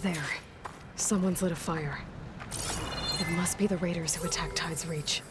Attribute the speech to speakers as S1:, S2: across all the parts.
S1: There. Someone's lit a fire. It must be the raiders who attacked Tide's Reach.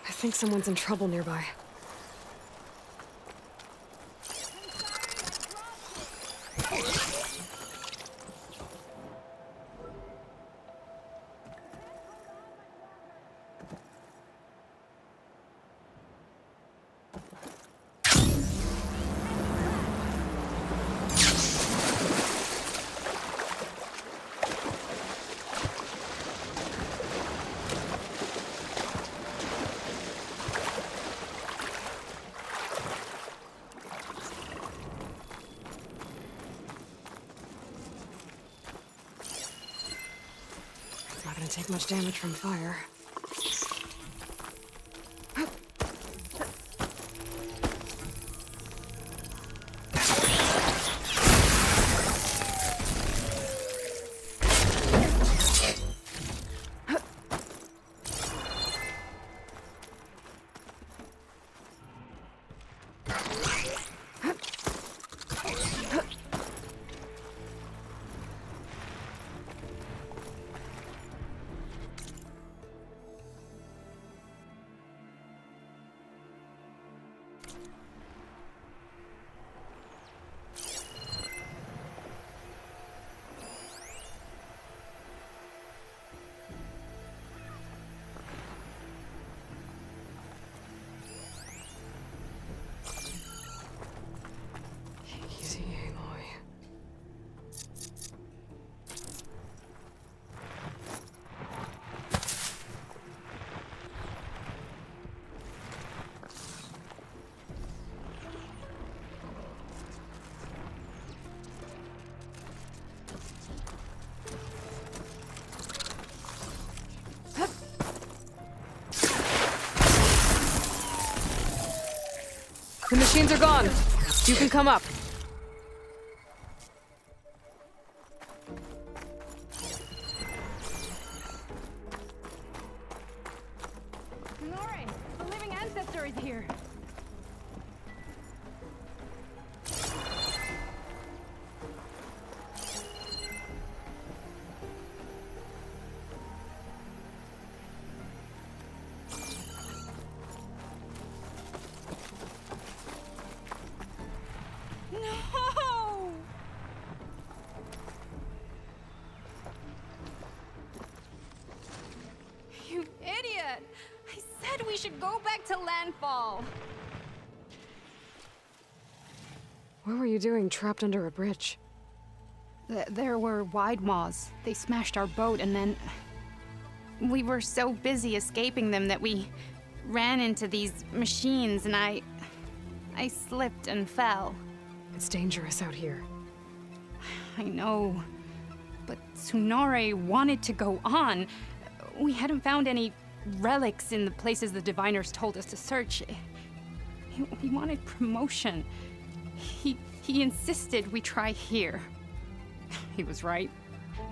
S1: I think someone's in trouble nearby. Not gonna take much damage from fire. The machines are gone. You can come up.
S2: Nore, the living ancestor is here. No! You idiot! I said we should go back to landfall.
S1: What were you doing trapped under a bridge?
S2: There were wide maws. They smashed our boat and then... We were so busy escaping them that we ran into these machines and I slipped and fell.
S1: It's dangerous out here.
S2: I know, but Tsunore wanted to go on. We hadn't found any relics in the places the diviners told us to search. He wanted promotion. He insisted we try here. He was right.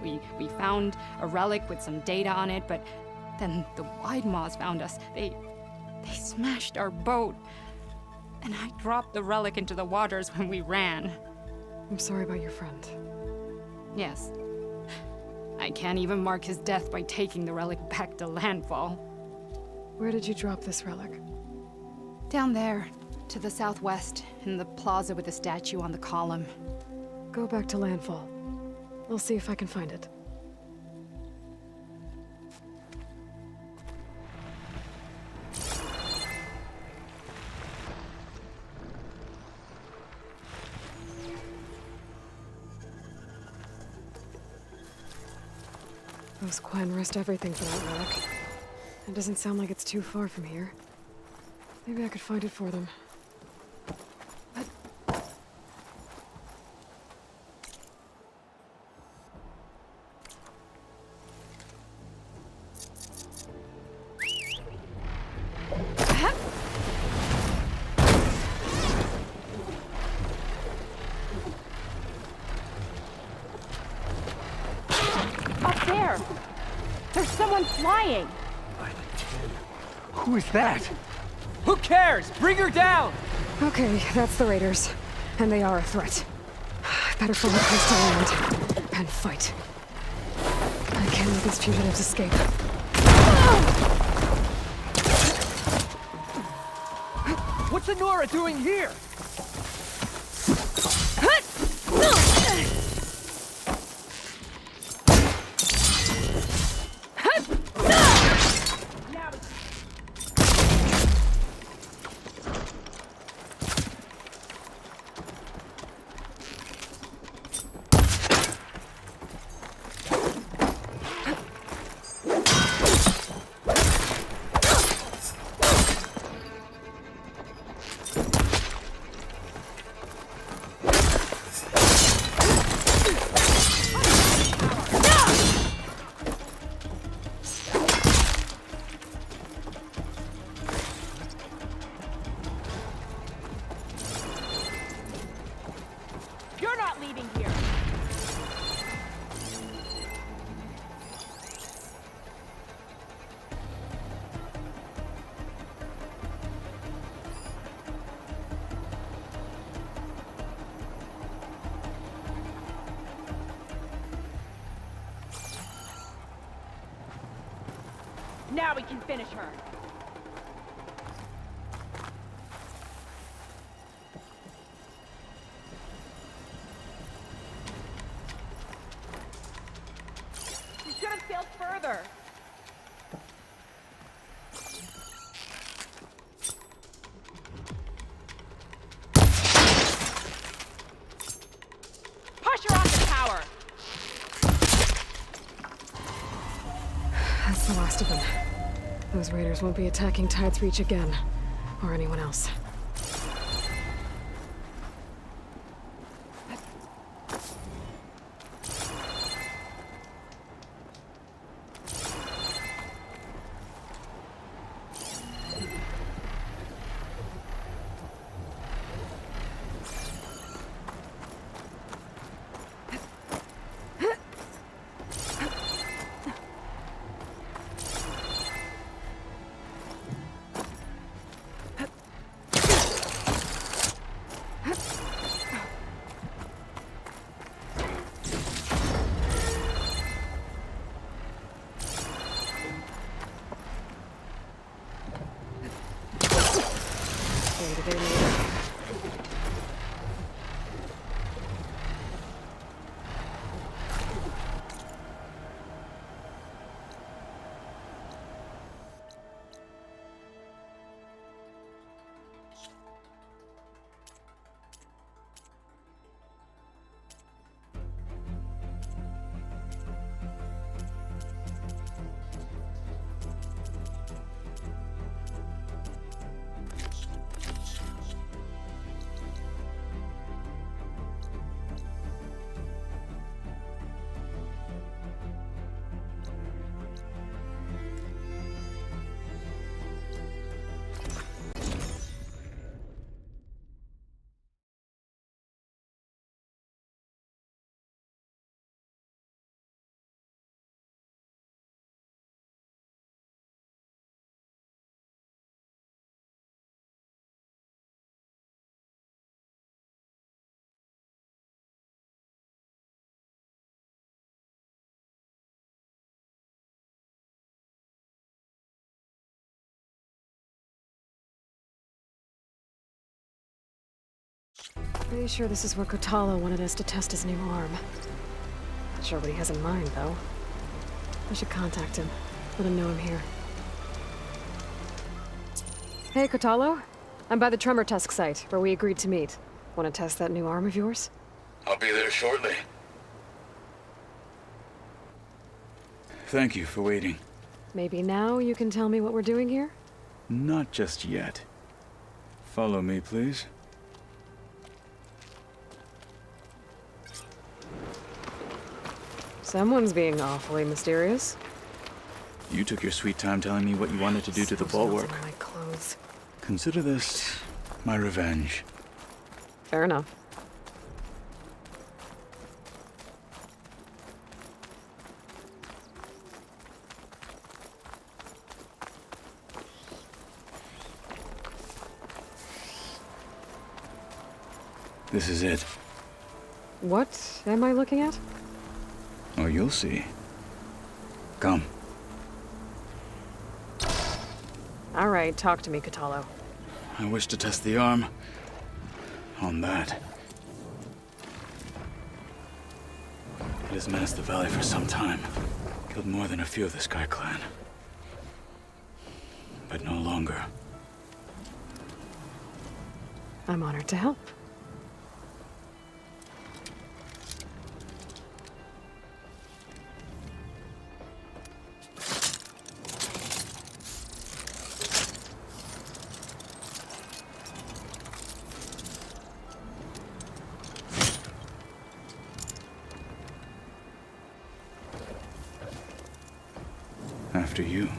S2: We found a relic with some data on it, but then the Wide Maws found us. They They smashed our boat. And I dropped the relic into the waters when we ran.
S1: I'm sorry about your friend.
S2: Yes. I can't even mark his death by taking the relic back to landfall.
S1: Where did you drop this relic?
S2: Down there, to the southwest, in the plaza with the statue on the column.
S1: Go back to landfall. I'll see if I can find it. Those Quen risked everything for that relic. It doesn't sound like it's too far from here. Maybe I could find it for them.
S3: Up there! There's someone flying!
S4: Who is that? Who cares? Bring her down!
S1: Okay, that's the raiders. And they are a threat. Better find a place to land. And fight. I can't let these fugitives escape.
S4: What's Honora doing here?
S3: You're not leaving here! Now we can finish her! You should have sailed further! Push her off the tower!
S1: That's the last of them. Those raiders won't be attacking Tide's Reach again. Or anyone else. Pretty sure this is where Kotalo wanted us to test his new arm. Not sure what he has in mind, though. I should contact him. Let him know I'm here. Hey, Kotalo. I'm by the Tremor Tusk site, where we agreed to meet. Want to test that new arm of yours?
S5: I'll be there shortly. Thank you for waiting.
S1: Maybe now you can tell me what we're doing here?
S5: Not just yet. Follow me, please.
S1: Someone's being awfully mysterious.
S5: You took your sweet time telling me what you wanted to do to the bulwark.
S1: My clothes.
S5: Consider this my revenge.
S1: Fair enough.
S5: This is it.
S1: What am I looking at?
S5: Oh, you'll see. Come.
S1: All right, talk to me, Kotalo.
S5: I wish to test the arm on that. It has menaced the valley for some time. Killed more than a few of the Sky Clan. But no longer.
S1: I'm honored to help.
S5: After you.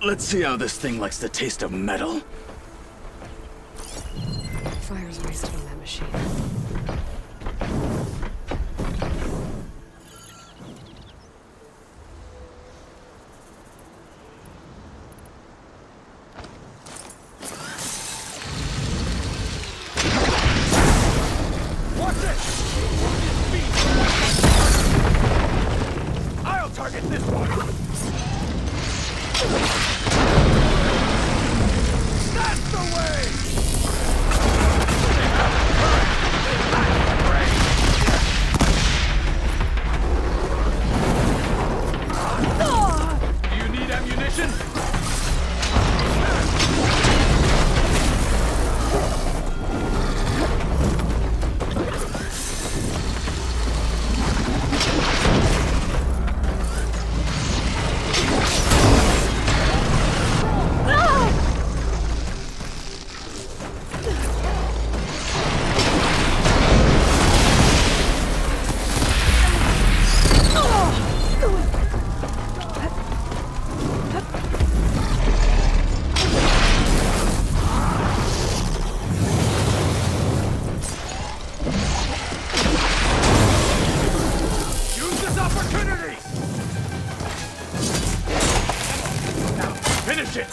S5: Let's see how this thing likes the taste of metal.
S1: Fire's wasted on that machine.
S4: Watch it! I'll target this one! That's the way! Do you need ammunition? Use this opportunity! Now, finish it!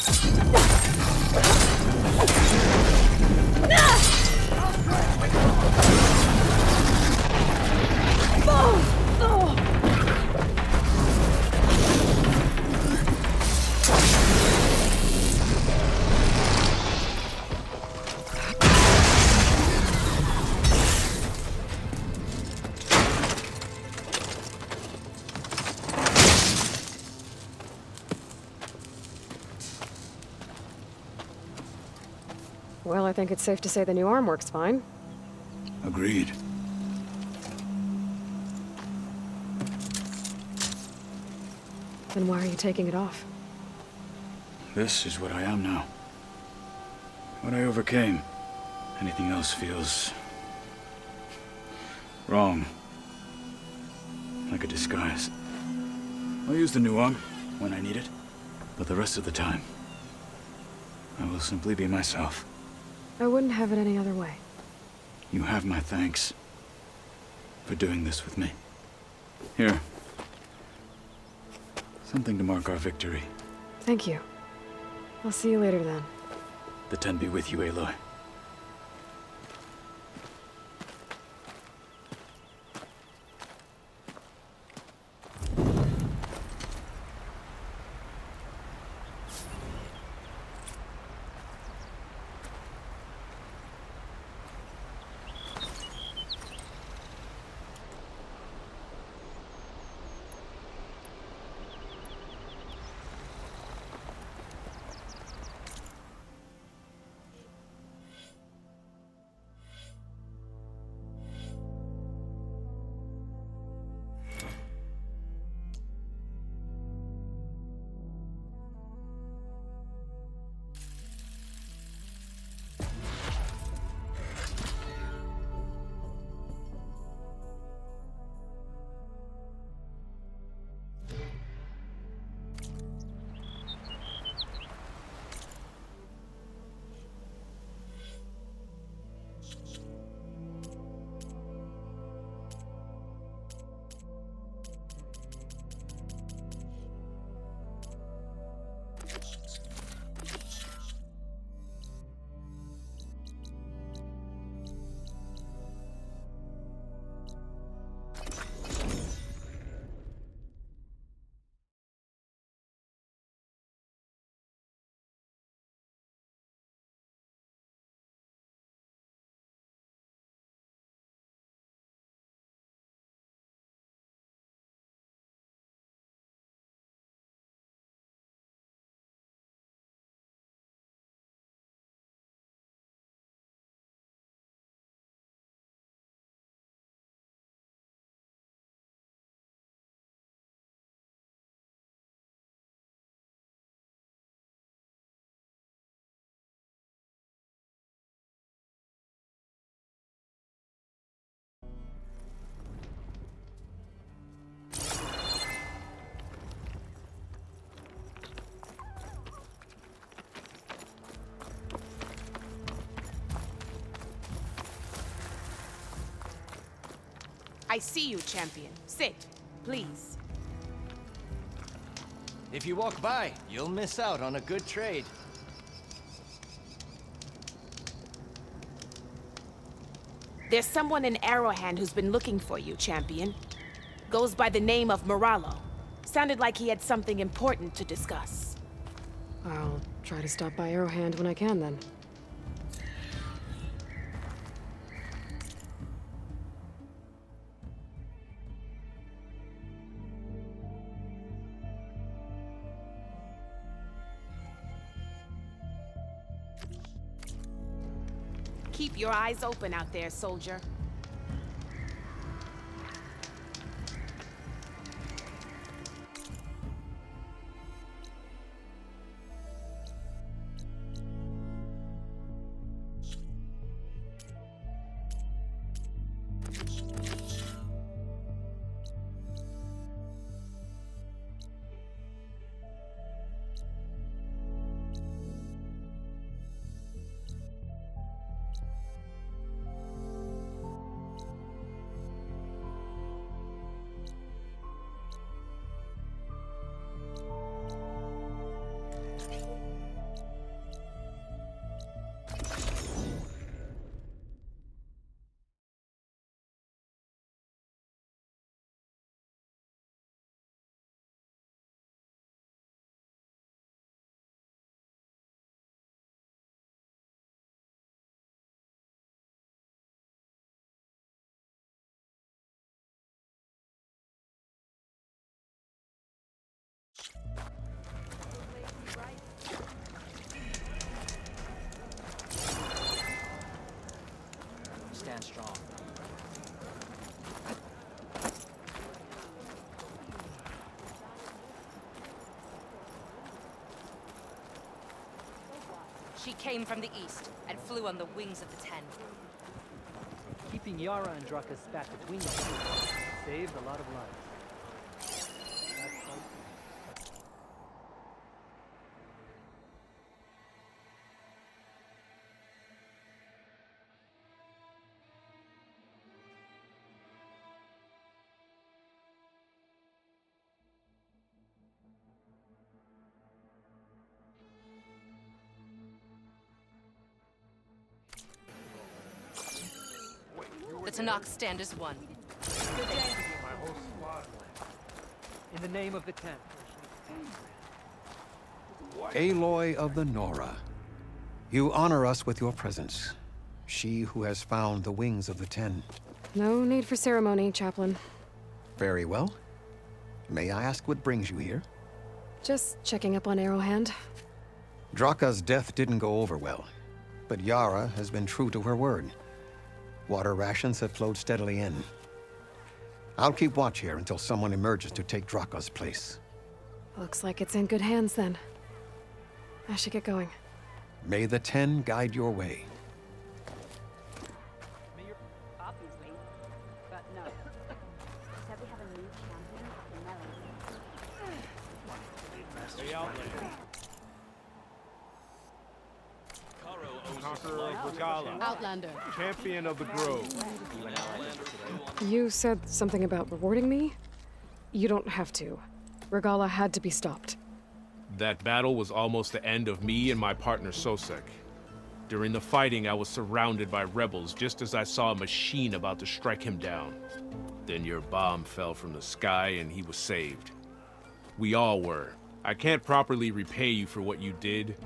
S1: Well, I think it's safe to say the new arm works fine.
S5: Agreed.
S1: Then why are you taking it off?
S5: This is what I am now. What I overcame. Anything else feels wrong. Like a disguise. I'll use the new arm when I need it, but the rest of the time, I will simply be myself.
S1: I wouldn't have it any other way.
S5: You have my thanks for doing this with me. Here. Something to mark our victory.
S1: Thank you. I'll see you later then.
S5: The Ten be with you, Aloy.
S6: I see you, champion. Sit, please.
S7: If you walk by, you'll miss out on a good trade.
S6: There's someone in Arrowhand who's been looking for you, champion. Goes by the name of Moralo. Sounded like he had something important to discuss.
S1: I'll try to stop by Arrowhand when I can, then.
S6: Keep your eyes open out there, soldier.
S7: Stand strong.
S8: She came from the east and flew on the wings of the Ten.
S9: Keeping Yara and Draca's spat between the two saved a lot of lives.
S8: The Tanakh stand as one.
S9: In the name of the Ten.
S10: Aloy of the Nora, you honor us with your presence. She who has found the wings of the Ten.
S1: No need for ceremony, Chaplain.
S10: Very well. May I ask what brings you here?
S1: Just checking up on Arrowhand.
S10: Draka's death didn't go over well, but Yara has been true to her word. Water rations have flowed steadily in. I'll keep watch here until someone emerges to take Draka's place.
S1: Looks like it's in good hands, then. I should get going.
S10: May the Ten guide your way.
S3: Obviously. But no. Said we have a new champion for Melanie.
S11: Conqueror of Regala.
S8: Outlander.
S11: Champion of the Grove.
S1: You said something about rewarding me? You don't have to. Regala had to be stopped.
S11: That battle was almost the end of me and my partner Sosek. During the fighting, I was surrounded by rebels just as I saw a machine about to strike him down. Then your bomb fell from the sky and he was saved. We all were. I can't properly repay you for what you did,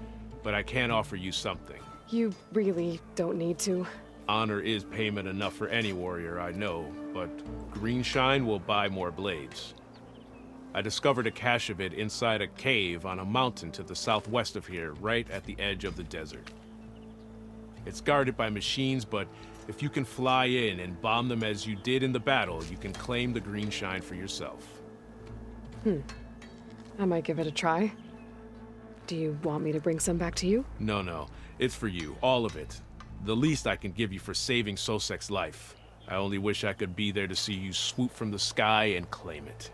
S11: but I can offer you something.
S1: You really don't need to.
S11: Honor is payment enough for any warrior, I know, but Greenshine will buy more blades. I discovered a cache of it inside a cave on a mountain to the southwest of here, right at the edge of the desert. It's guarded by machines, but if you can fly in and bomb them as you did in the battle, you can claim the Greenshine for yourself.
S1: I might give it a try. Do you want me to bring some back to you?
S11: No. It's for you, all of it. The least I can give you for saving Sosek's life. I only wish I could be there to see you swoop from the sky and claim it.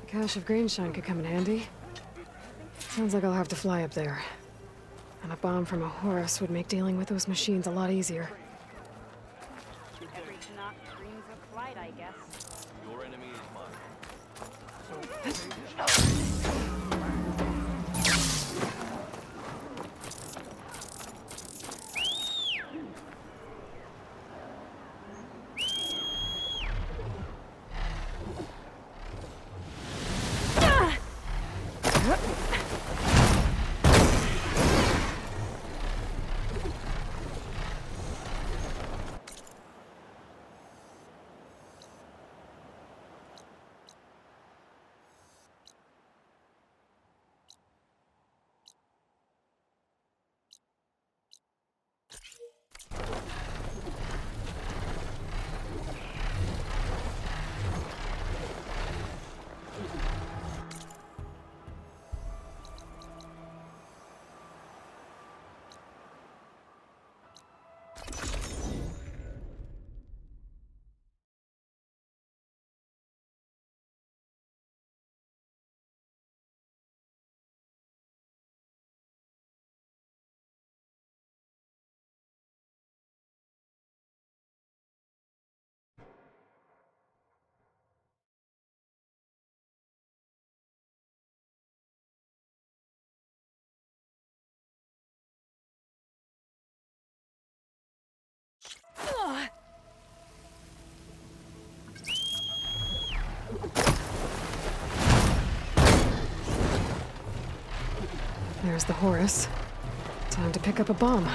S1: A cache of Greenshine could come in handy. Sounds like I'll have to fly up there. And a bomb from a Horus would make dealing with those machines a lot easier.
S3: fight, I guess.
S7: Your enemy is mine.
S1: There's the Horus. Time to pick up a bomb.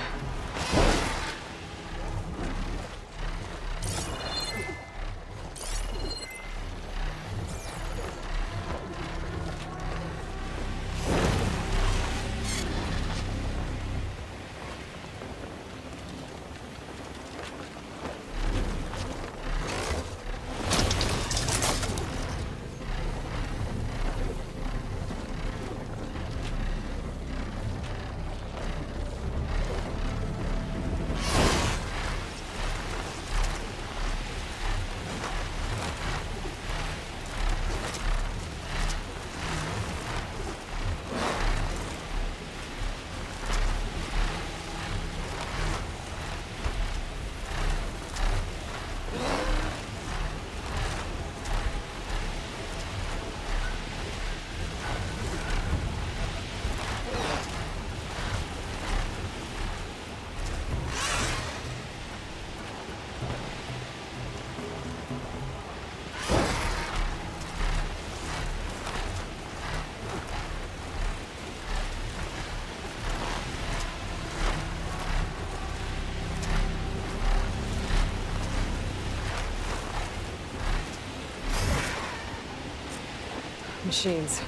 S1: Machines.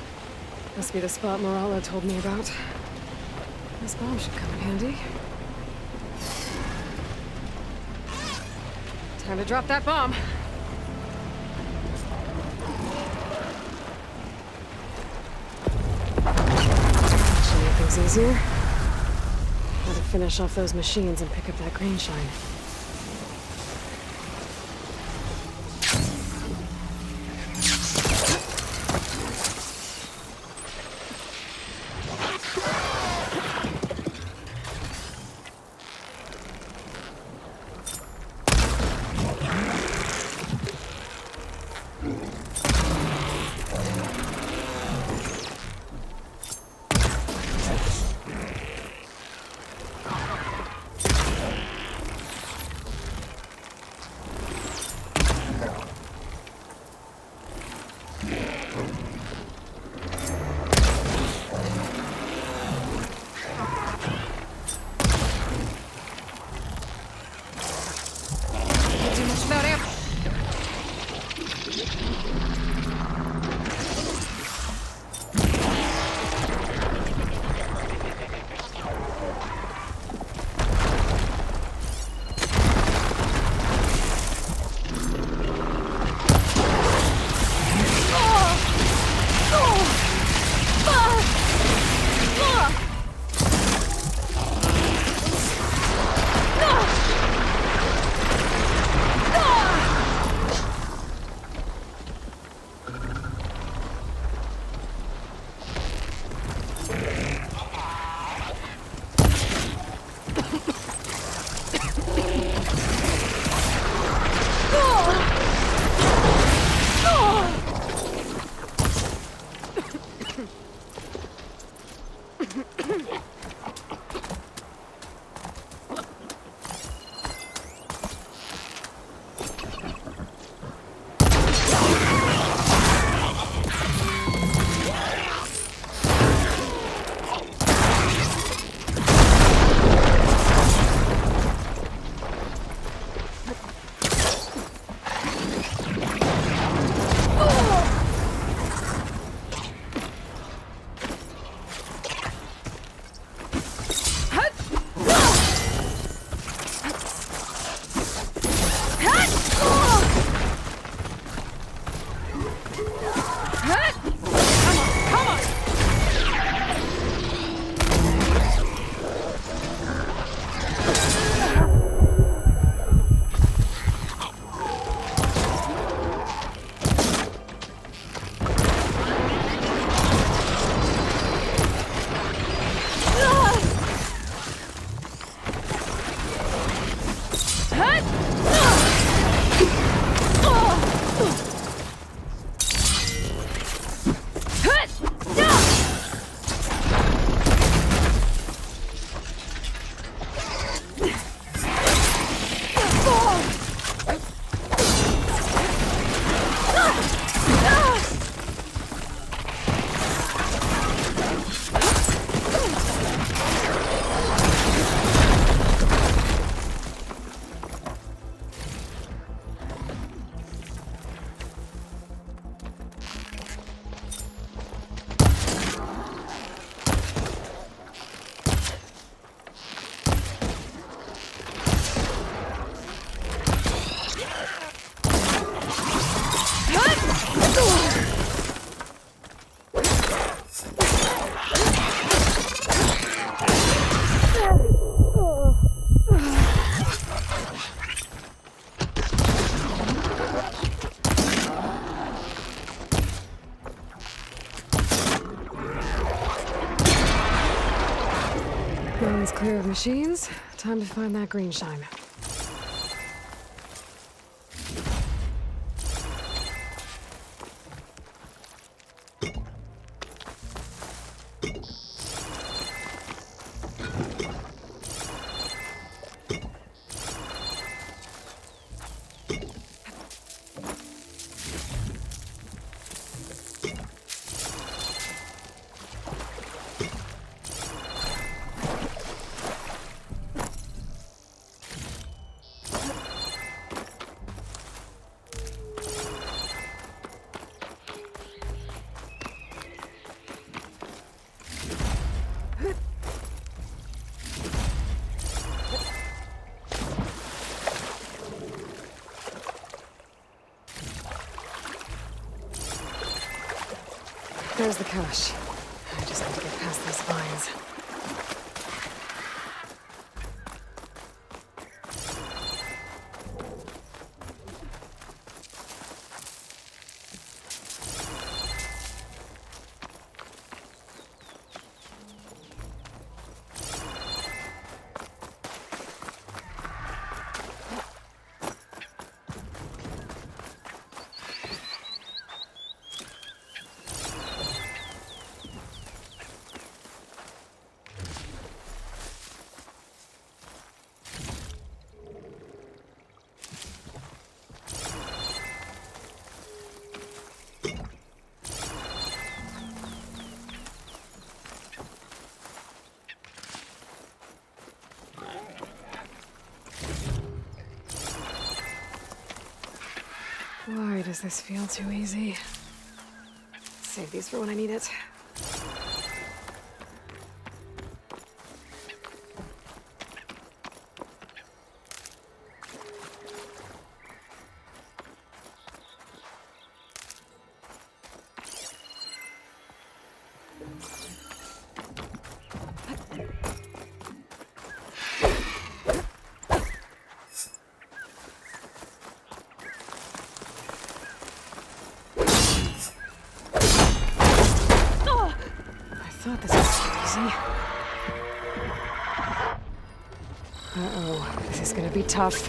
S1: Must be the spot Morala told me about. This bomb should come in handy. Time to drop that bomb. Should make things easier. Gotta finish off those machines and pick up that green shine. Ground's clear of machines. Time to find that green shine. There's the cache. I just need to get past these vines. Why does this feel too easy? Save these for when I need it. I thought this was easy. Uh-oh, this is gonna be tough.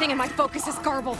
S1: Everything in my focus is garbled.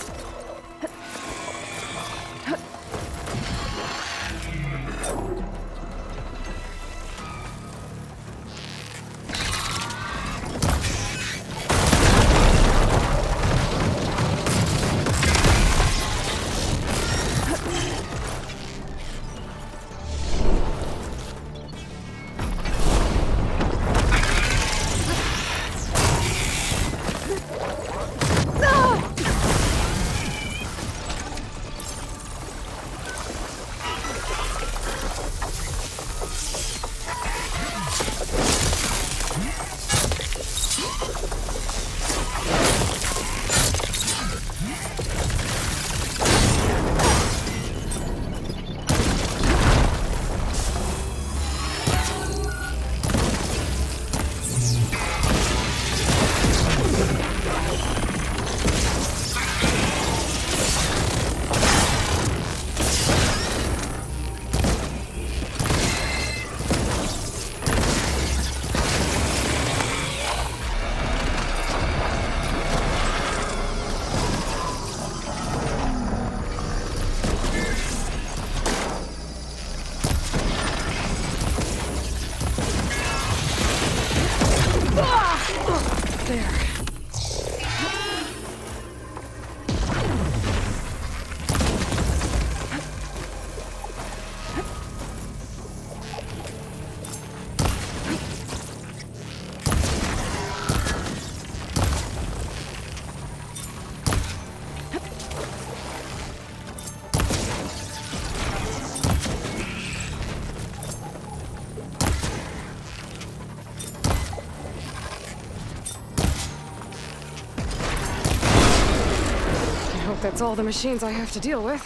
S1: That's all the machines I have to deal with.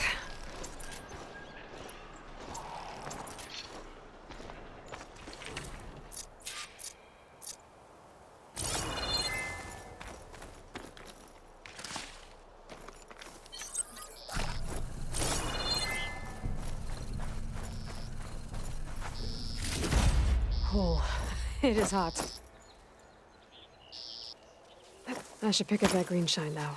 S1: Oh, it is hot. I should pick up that green shine now.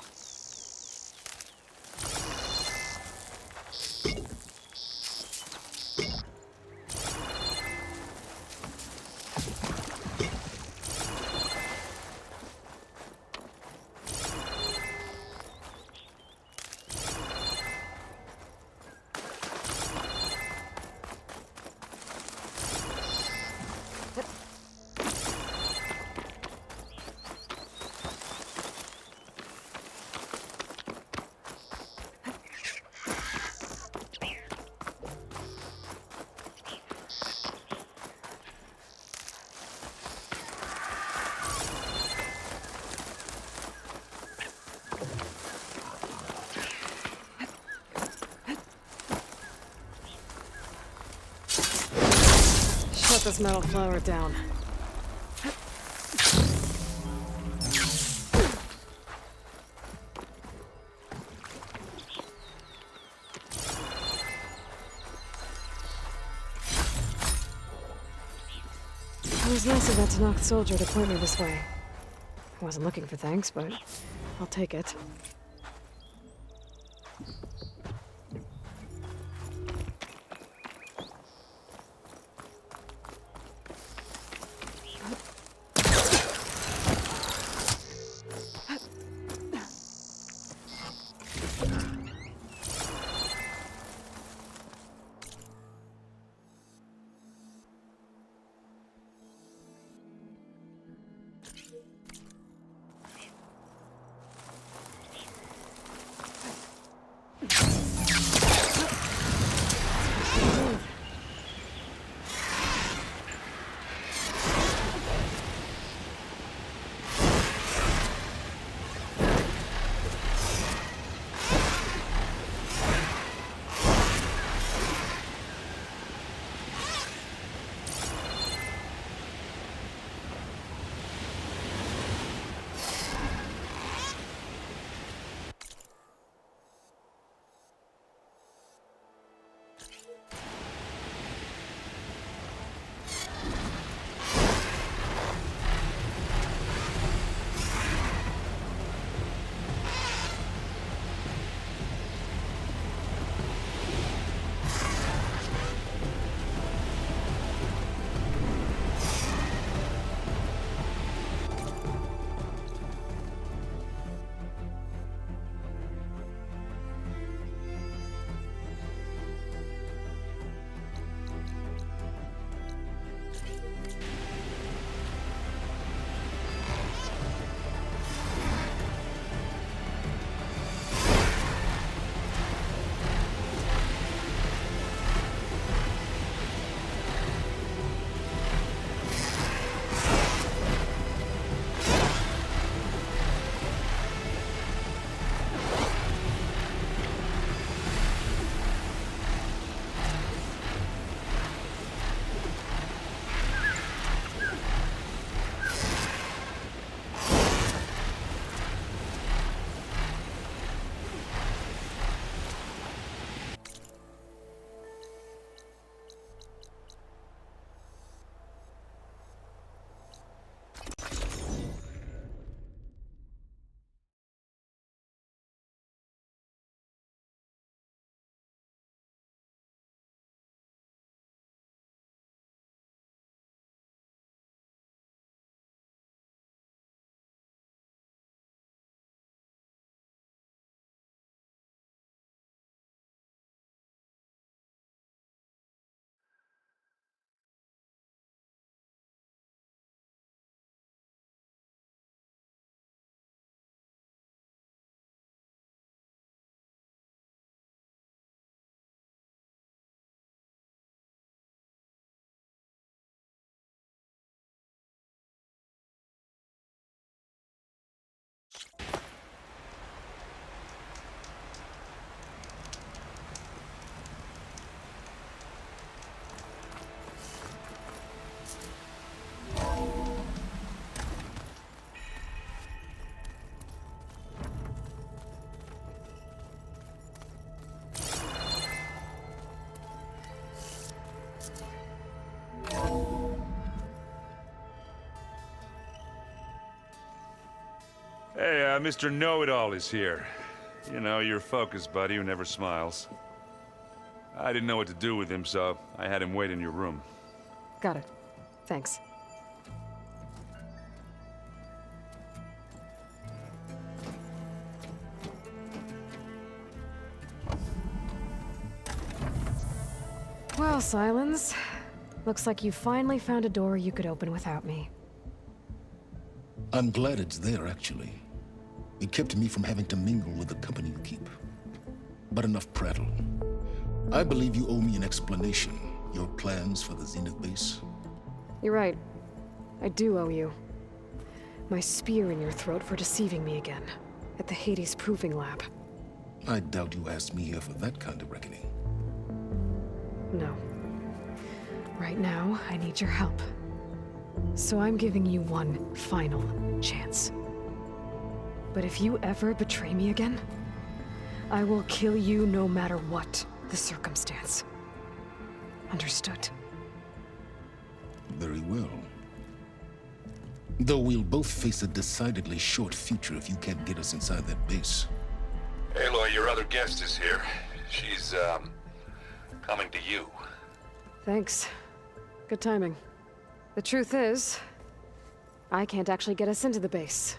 S1: Shut this metal flower down. It was nice of that Tanakh soldier to point me this way. I wasn't looking for thanks, but I'll take it.
S12: Hey, Mr. Know-It-All is here. You know, your focus buddy who never smiles. I didn't know what to do with him, so I had him wait in your room.
S1: Got it. Thanks. Well, Silence. Looks like you finally found a door you could open without me.
S13: I'm glad it's there, actually. It kept me from having to mingle with the company you keep. But enough prattle. I believe you owe me an explanation. Your plans for the Zenith base?
S1: You're right. I do owe you. My spear in your throat for deceiving me again. At the Hades Proving Lab.
S13: I doubt you asked me here for that kind of reckoning.
S1: No. Right now, I need your help. So I'm giving you one final chance. But if you ever betray me again, I will kill you no matter what the circumstance. Understood?
S13: Very well. Though we'll both face a decidedly short future if you can't get us inside that base.
S12: Aloy, your other guest is here. She's, coming to you.
S1: Thanks. Good timing. The truth is, I can't actually get us into the base.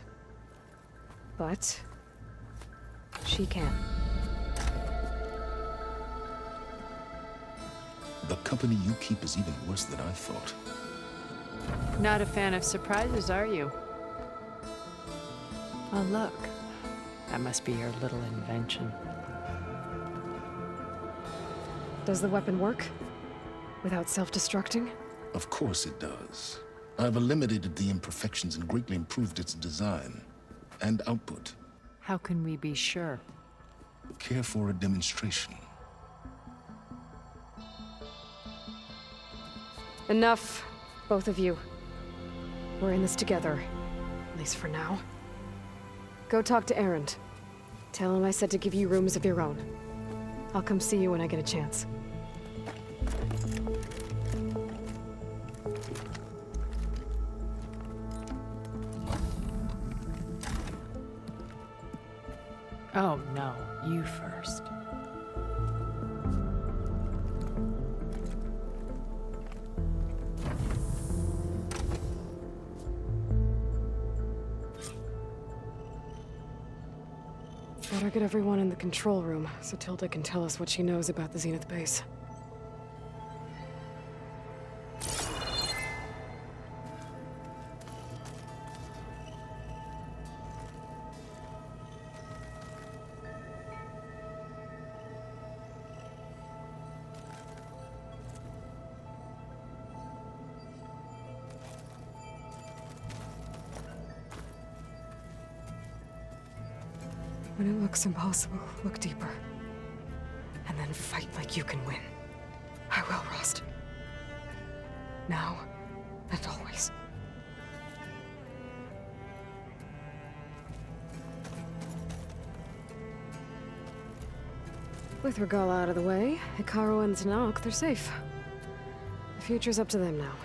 S1: But she can.
S13: The company you keep is even worse than I thought.
S3: Not a fan of surprises, are you? Oh, look. That must be your little invention.
S1: Does the weapon work? Without self-destructing?
S13: Of course it does. I've eliminated the imperfections and greatly improved its design and output.
S3: How can we be sure?
S13: Care for a demonstration?
S1: Enough, both of you. We're in this together, at least for now. Go talk to Erend. Tell him I said to give you rooms of your own. I'll come see you when I get a chance.
S3: Oh, no. You first.
S1: Better get everyone in the control room, so Tilda can tell us what she knows about the Zenith base. When it looks impossible, look deeper. And then fight like you can win. I will, Rost. Now and always. With Regala out of the way, Hikaru and Zanok, they're safe. The future's up to them now.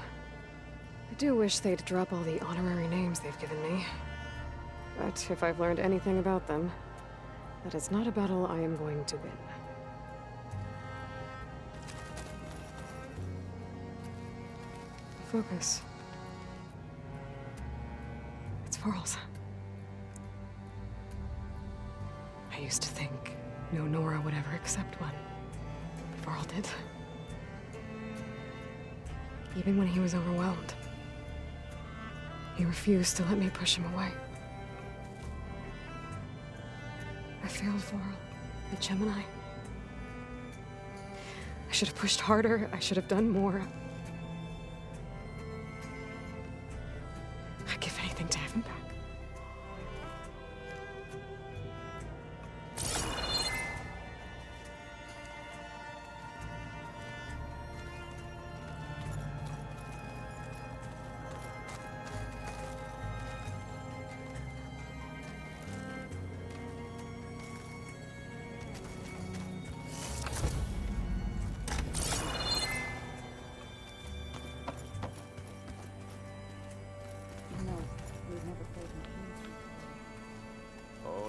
S1: I do wish they'd drop all the honorary names they've given me. But if I've learned anything about them, that is not a battle I am going to win. Focus. It's Varl's. I used to think no Nora would ever accept one. But Varl did. Even when he was overwhelmed. He refused to let me push him away. I failed Varl at Gemini. I should have pushed harder. I should have done more. I'd give anything to have him back.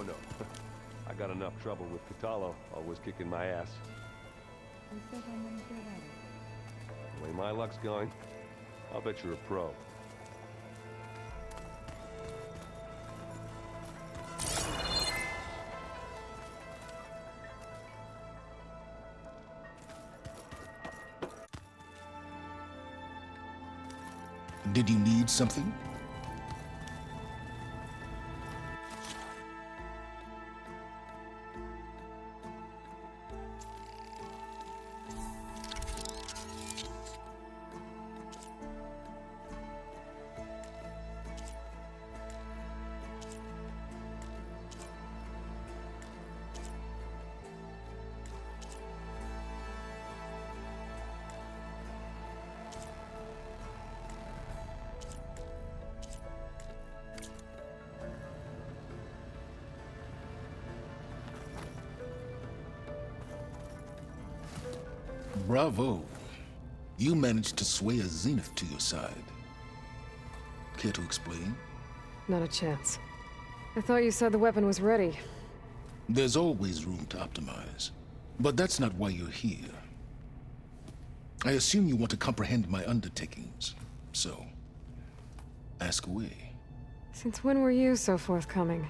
S14: no. I got enough trouble with Catalo, always kicking my ass. The way my luck's going, I'll bet you're a pro.
S13: Did you need something? Bravo. You managed to sway a Zenith to your side. Care to explain?
S1: Not a chance. I thought you said the weapon was ready.
S13: There's always room to optimize. But that's not why you're here. I assume you want to comprehend my undertakings. So, ask away.
S1: Since when were you so forthcoming?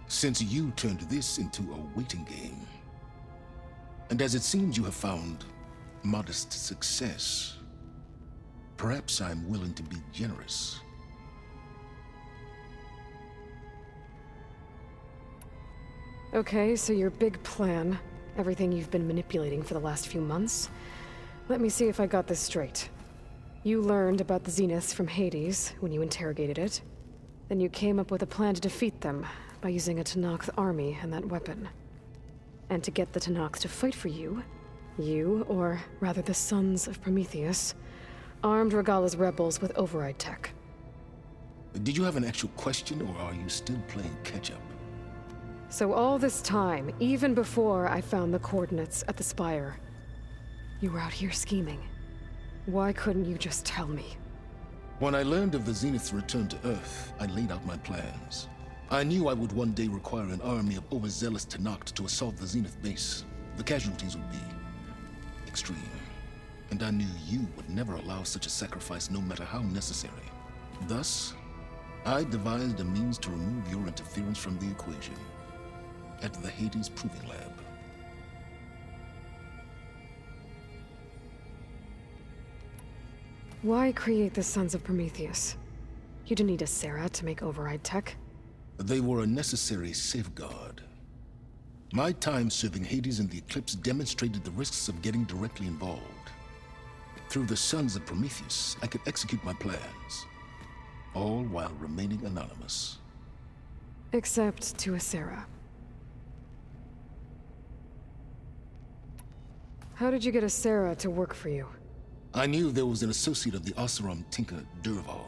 S13: Since you turned this into a waiting game. And as it seems you have found modest success, perhaps I'm willing to be generous.
S1: Okay, so your big plan, everything you've been manipulating for the last few months. Let me see if I got this straight. You learned about the Zeniths from Hades when you interrogated it. Then you came up with a plan to defeat them by using a Tenakth army and that weapon. And to get the Tenakth to fight for you, or rather the Sons of Prometheus, armed Regala's rebels with override tech.
S13: Did you have an actual question, or are you still playing catch-up?
S1: So all this time, even before I found the coordinates at the Spire, you were out here scheming. Why couldn't you just tell me?
S13: When I learned of the Zenith's return to Earth, I laid out my plans. I knew I would one day require an army of overzealous Tenakth to assault the Zenith base. The casualties would be extreme. And I knew you would never allow such a sacrifice, no matter how necessary. Thus, I devised a means to remove your interference from the equation at the Hades Proving Lab.
S1: Why create the Sons of Prometheus? You didn't need a Sarah to make override tech.
S13: They were a necessary safeguard. My time serving Hades in the Eclipse demonstrated the risks of getting directly involved. Through the Sons of Prometheus, I could execute my plans, all while remaining anonymous.
S1: Except to a Sarah. How did you get a Sarah to work for you?
S13: I knew there was an associate of the Oseram tinker, Durval,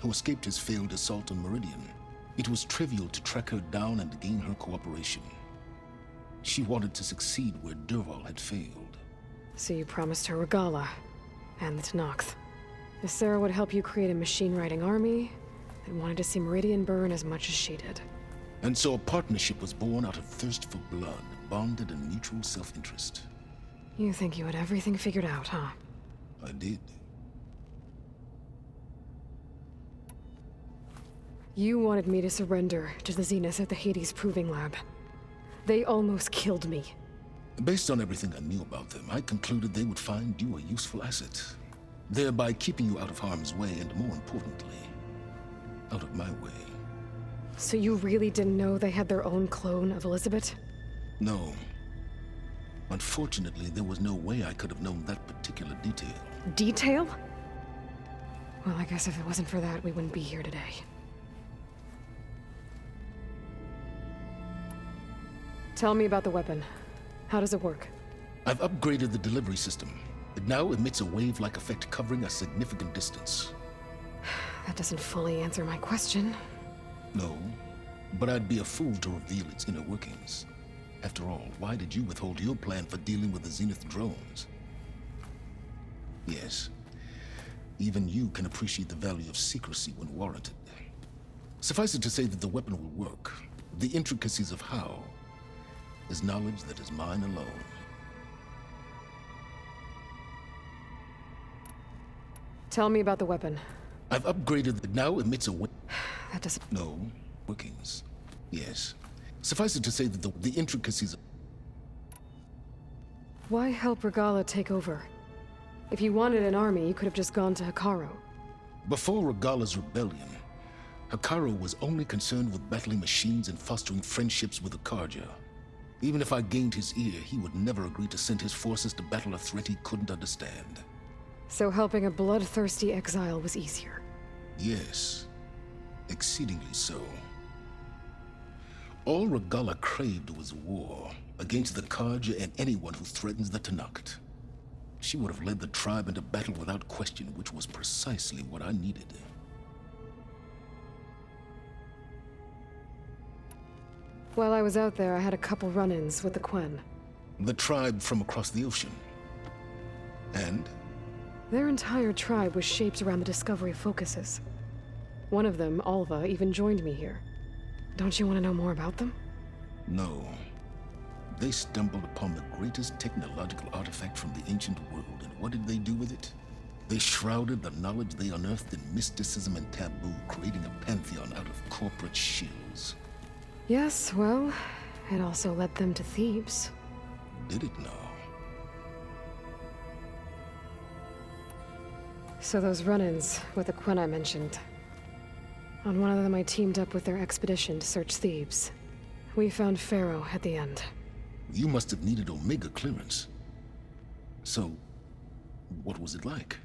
S13: who escaped his failed assault on Meridian. It was trivial to track her down and gain her cooperation. She wanted to succeed where Durval had failed.
S1: So you promised her Regala, and the Tenakth. The Sarah would help you create a machine-riding army that wanted to see Meridian burn as much as she did.
S13: And so a partnership was born out of thirst for blood, bonded in mutual self-interest.
S1: You think you had everything figured out, huh?
S13: I did.
S1: You wanted me to surrender to the Zenith at the Hades Proving Lab. They almost killed me.
S13: Based on everything I knew about them, I concluded they would find you a useful asset, thereby keeping you out of harm's way and, more importantly, out of my way.
S1: So you really didn't know they had their own clone of Elizabeth?
S13: No. Unfortunately, there was no way I could have known that particular detail.
S1: Detail? Well, I guess if it wasn't for that, we wouldn't be here today. Tell me about the weapon. How does it work?
S13: I've upgraded the delivery system. It now emits a wave-like effect covering a significant distance.
S1: That doesn't fully answer my question.
S13: No, but I'd be a fool to reveal its inner workings. After all, why did you withhold your plan for dealing with the Zenith drones? Yes, even you can appreciate the value of secrecy when warranted. Suffice it to say that the weapon will work, The intricacies of how is knowledge that is mine alone.
S1: Tell me about the weapon.
S13: I've upgraded it. Now emits a
S1: That doesn't...
S13: No. Workings. Yes. Suffice it to say that the intricacies...
S1: Why help Regala take over? If you wanted an army, you could have just gone to Hikaru.
S13: Before Regala's rebellion, Hikaru was only concerned with battling machines and fostering friendships with the Karja. Even if I gained his ear, he would never agree to send his forces to battle a threat he couldn't understand.
S1: So helping a bloodthirsty exile was easier.
S13: Yes. Exceedingly so. All Regala craved was war against the Karja and anyone who threatens the Tanakh. She would have led the tribe into battle without question, which was precisely what I needed.
S1: While I was out there, I had a couple run-ins with the Quen.
S13: The tribe from across the ocean. And?
S1: Their entire tribe was shaped around the Discovery focuses. One of them, Alva, even joined me here. Don't you want to know more about them?
S13: No. They stumbled upon the greatest technological artifact from the ancient world, and what did they do with it? They shrouded the knowledge they unearthed in mysticism and taboo, creating a pantheon out of corporate shills.
S1: Yes, well, it also led them to Thebes.
S13: Did it now?
S1: So those run-ins with the Quen I mentioned. On one of them I teamed up with their expedition to search Thebes. We found Pharaoh at the end.
S13: You must have needed Omega clearance. So, what was it like?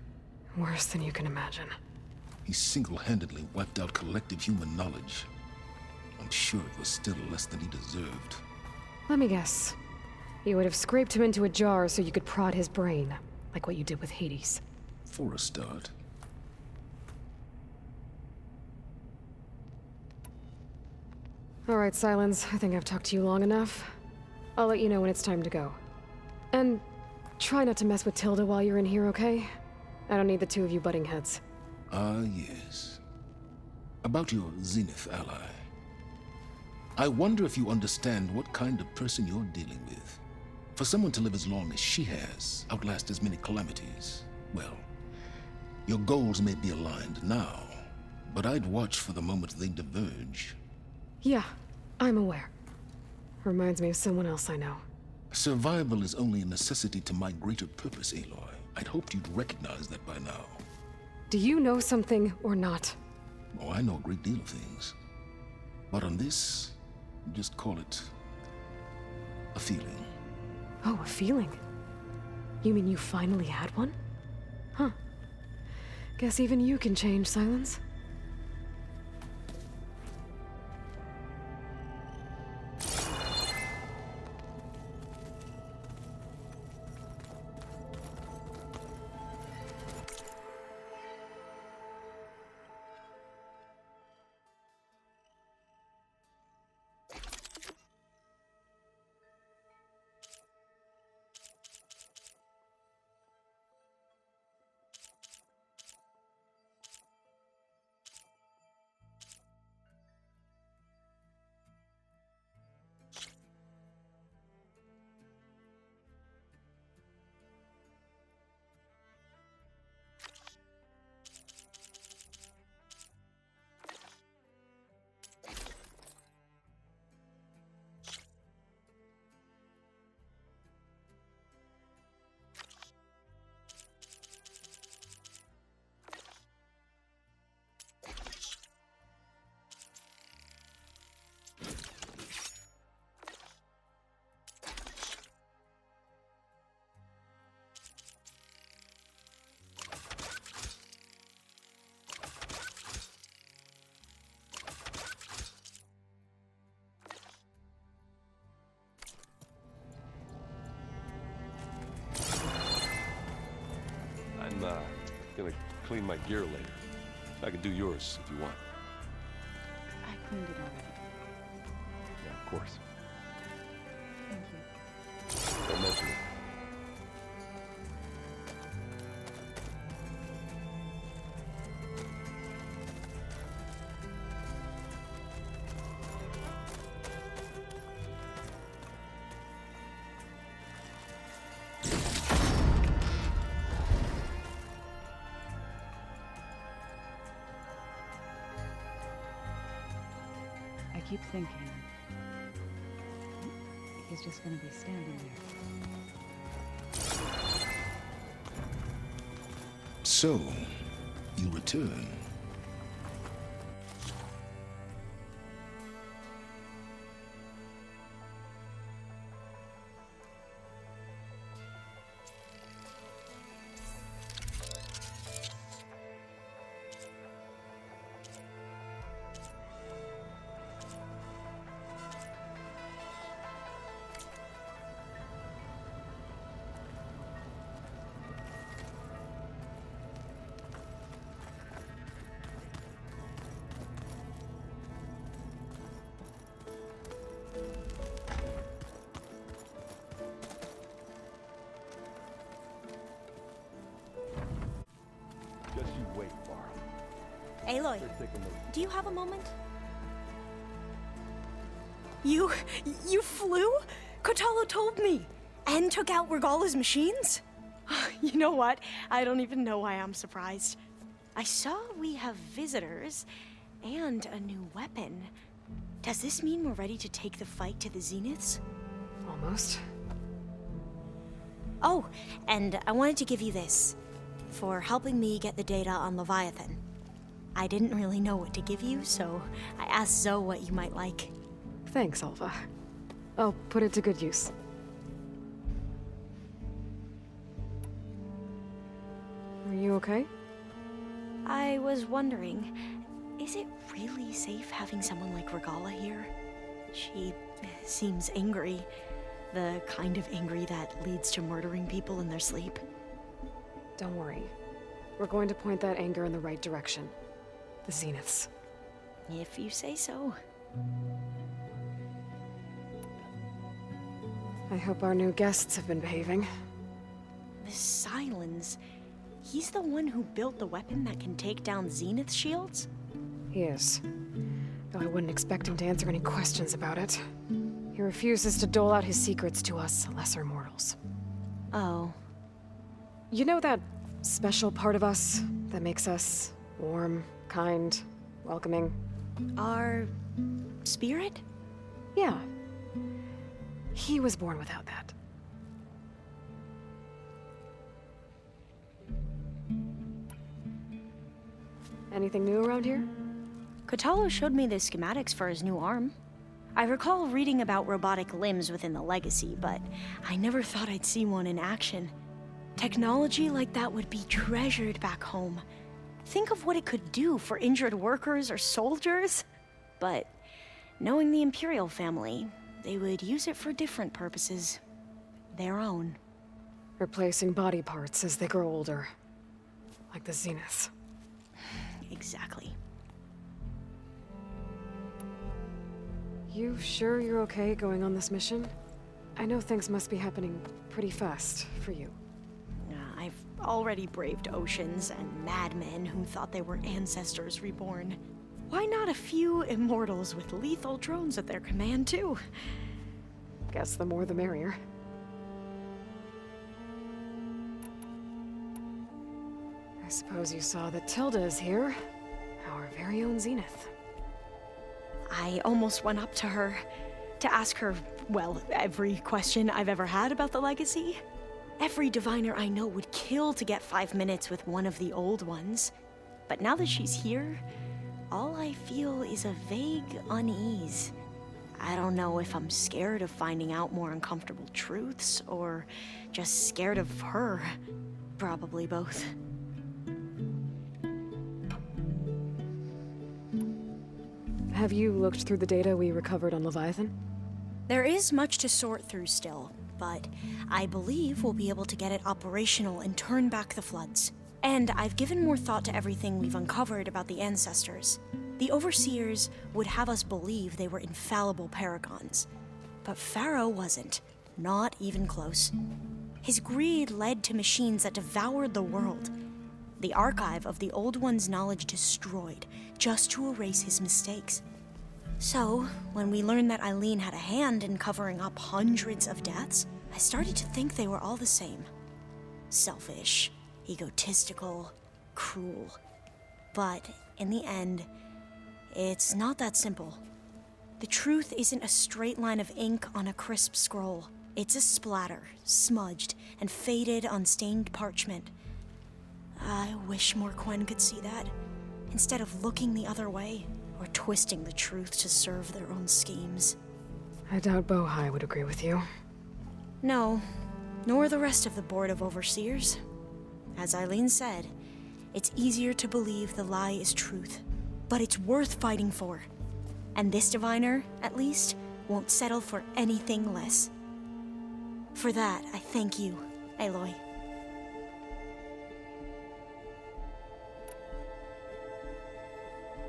S1: Worse than you can imagine.
S13: He single-handedly wiped out collective human knowledge. I'm sure it was still less than he deserved.
S1: Let me guess. You would have scraped him into a jar so you could prod his brain, like what you did with Hades.
S13: For a start.
S1: All right, Silence. I think I've talked to you long enough. I'll let you know when it's time to go. And try not to mess with Tilda while you're in here, okay? I don't need the two of you butting heads.
S13: Ah, yes. About your Zenith ally. I wonder if you understand what kind of person you're dealing with. For someone to live as long as she has, outlast as many calamities, well, your goals may be aligned now, but I'd watch for the moment they diverge.
S1: Yeah, I'm aware. Reminds me of someone else I know.
S13: Survival is only a necessity to my greater purpose, Aloy. I'd hoped you'd recognize that by now.
S1: Do you know something or not?
S13: Oh, I know a great deal of things. But on this, just call it a feeling.
S1: Oh, a feeling? You mean you finally had one? Huh. Guess even you can change, Silence.
S14: I'm gonna clean my gear later. I can do yours if you want.
S2: I cleaned it already.
S14: Yeah, of course.
S2: Thank you.
S14: Don't mention it.
S3: keep thinking he's just gonna be standing there.
S13: So, you return.
S14: Just you wait, Barb.
S15: Aloy,
S14: Better take a look.
S15: do you have a moment? You flew? Kotalo told me! And took out Regala's machines? You know what? I don't even know why I'm surprised. I saw we have visitors and a new weapon. Does this mean we're ready to take the fight to the Zeniths?
S1: Almost.
S15: Oh, and I wanted to give you this for helping me get the data on Leviathan. I didn't really know what to give you, so I asked Zoe what you might like.
S1: Thanks, Alva. I'll put it to good use. Are you okay?
S15: I was wondering, is it really safe having someone like Regala here? She seems angry. The kind of angry that leads to murdering people in their sleep.
S1: Don't worry. We're going to point that anger in the right direction. The Zeniths.
S15: If you say so.
S1: I hope our new guests have been behaving.
S15: The Silence. He's the one who built the weapon that can take down Zenith shields?
S1: He is. Though I wouldn't expect him to answer any questions about it. He refuses to dole out his secrets to us lesser mortals.
S15: Oh.
S1: You know that special part of us that makes us warm, kind, welcoming?
S15: Our spirit?
S1: Yeah. He was born without that. Anything new around here?
S15: Kotalo showed me the schematics for his new arm. I recall reading about robotic limbs within the Legacy, but I never thought I'd see one in action. Technology like that would be treasured back home. Think of what it could do for injured workers or soldiers. But knowing the Imperial family, they would use it for different purposes. Their own.
S1: Replacing body parts as they grow older. Like the Zeniths.
S15: Exactly.
S1: You sure you're okay going on this mission? I know things must be happening pretty fast for you.
S15: I've already braved oceans and madmen who thought they were ancestors reborn. Why not a few immortals with lethal drones at their command, too?
S1: Guess the more the merrier. I suppose you saw that Tilda is here. Our very own Zenith.
S15: I almost went up to her to ask her, well, every question I've ever had about the Legacy. Every diviner I know would kill to get 5 minutes with one of the old ones. But now that she's here, all I feel is a vague unease. I don't know if I'm scared of finding out more uncomfortable truths, or just scared of her. Probably both.
S1: Have you looked through the data we recovered on Leviathan?
S15: There is much to sort through still, but I believe we'll be able to get it operational and turn back the floods. And I've given more thought to everything we've uncovered about the ancestors. The Overseers would have us believe they were infallible paragons. But Pharaoh wasn't. Not even close. His greed led to machines that devoured the world. The archive of the Old One's knowledge destroyed, just to erase his mistakes. So, when we learned that Eileen had a hand in covering up hundreds of deaths, I started to think they were all the same. Selfish, egotistical, cruel. But, in the end, it's not that simple. The truth isn't a straight line of ink on a crisp scroll. It's a splatter, smudged and faded on stained parchment. I wish more Quen could see that, instead of looking the other way, or twisting the truth to serve their own schemes.
S1: I doubt Bohai would agree with you.
S15: No, nor the rest of the Board of Overseers. As Eileen said, it's easier to believe the lie is truth, but it's worth fighting for. And this diviner, at least, won't settle for anything less. For that, I thank you, Aloy.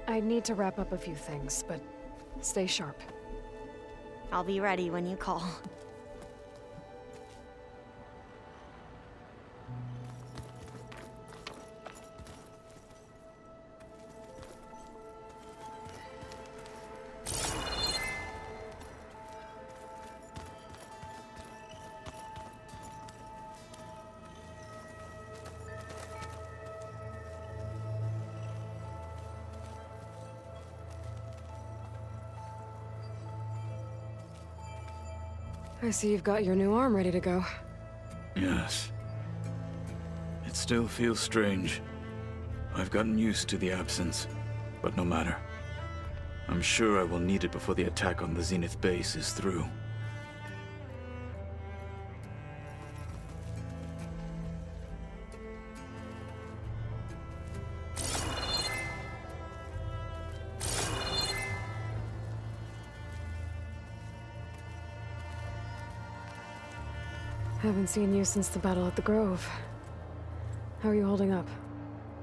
S1: I need to wrap up a few things, but stay sharp.
S15: I'll be ready when you call.
S1: I see you've got your new arm ready to go.
S5: Yes. It still feels strange. I've gotten used to the absence, but no matter. I'm sure I will need it before the attack on the Zenith base is through.
S1: Haven't seen you since the battle at the Grove. How are you holding up?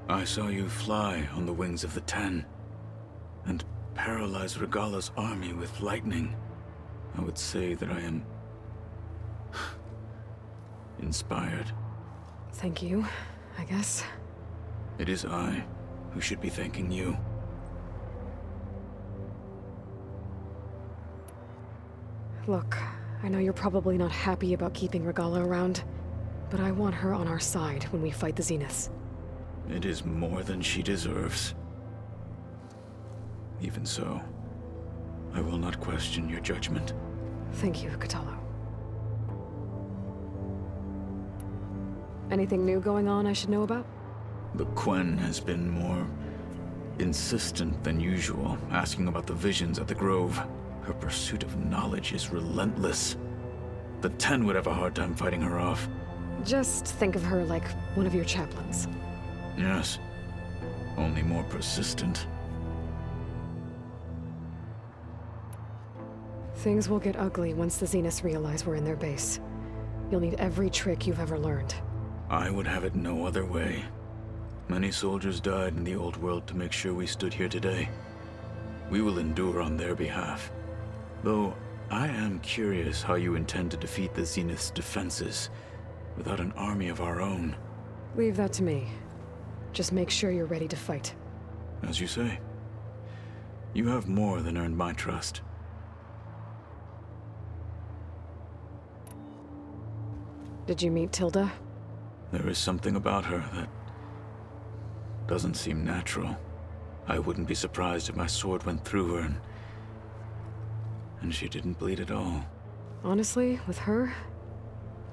S5: I saw you fly on the wings of the Ten, and paralyze Regala's army with lightning. I would say that I am inspired.
S1: Thank you, I guess.
S5: It is I who should be thanking you.
S1: Look, I know you're probably not happy about keeping Regala around, but I want her on our side when we fight the Zeniths.
S5: It is more than she deserves. Even so, I will not question your judgment.
S1: Thank you, Kotallo. Anything new going on I should know about?
S5: The Quen has been more insistent than usual, asking about the visions at the Grove. Her pursuit of knowledge is relentless. The Ten would have a hard time fighting her off.
S1: Just think of her like one of your chaplains.
S5: Yes, only more persistent.
S1: Things will get ugly once the Zeniths realize we're in their base. You'll need every trick you've ever learned.
S5: I would have it no other way. Many soldiers died in the old world to make sure we stood here today. We will endure on their behalf. Though, I am curious how you intend to defeat the Zenith's defenses without an army of our own.
S1: Leave that to me. Just make sure you're ready to fight.
S5: As you say. You have more than earned my trust.
S1: Did you meet Tilda?
S5: There is something about her that doesn't seem natural. I wouldn't be surprised if my sword went through her and she didn't bleed at all.
S1: Honestly, with her,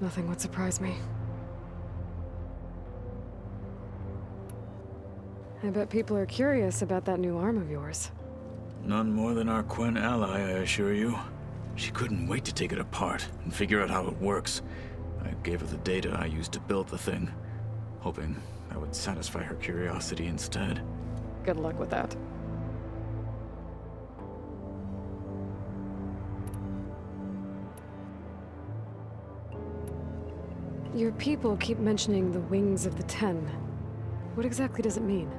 S1: nothing would surprise me. I bet people are curious about that new arm of yours.
S5: None more than our Quen ally, I assure you. She couldn't wait to take it apart and figure out how it works. I gave her the data I used to build the thing, hoping that would satisfy her curiosity instead.
S1: Good luck with that. Your people keep mentioning the wings of the Ten. What exactly does it mean?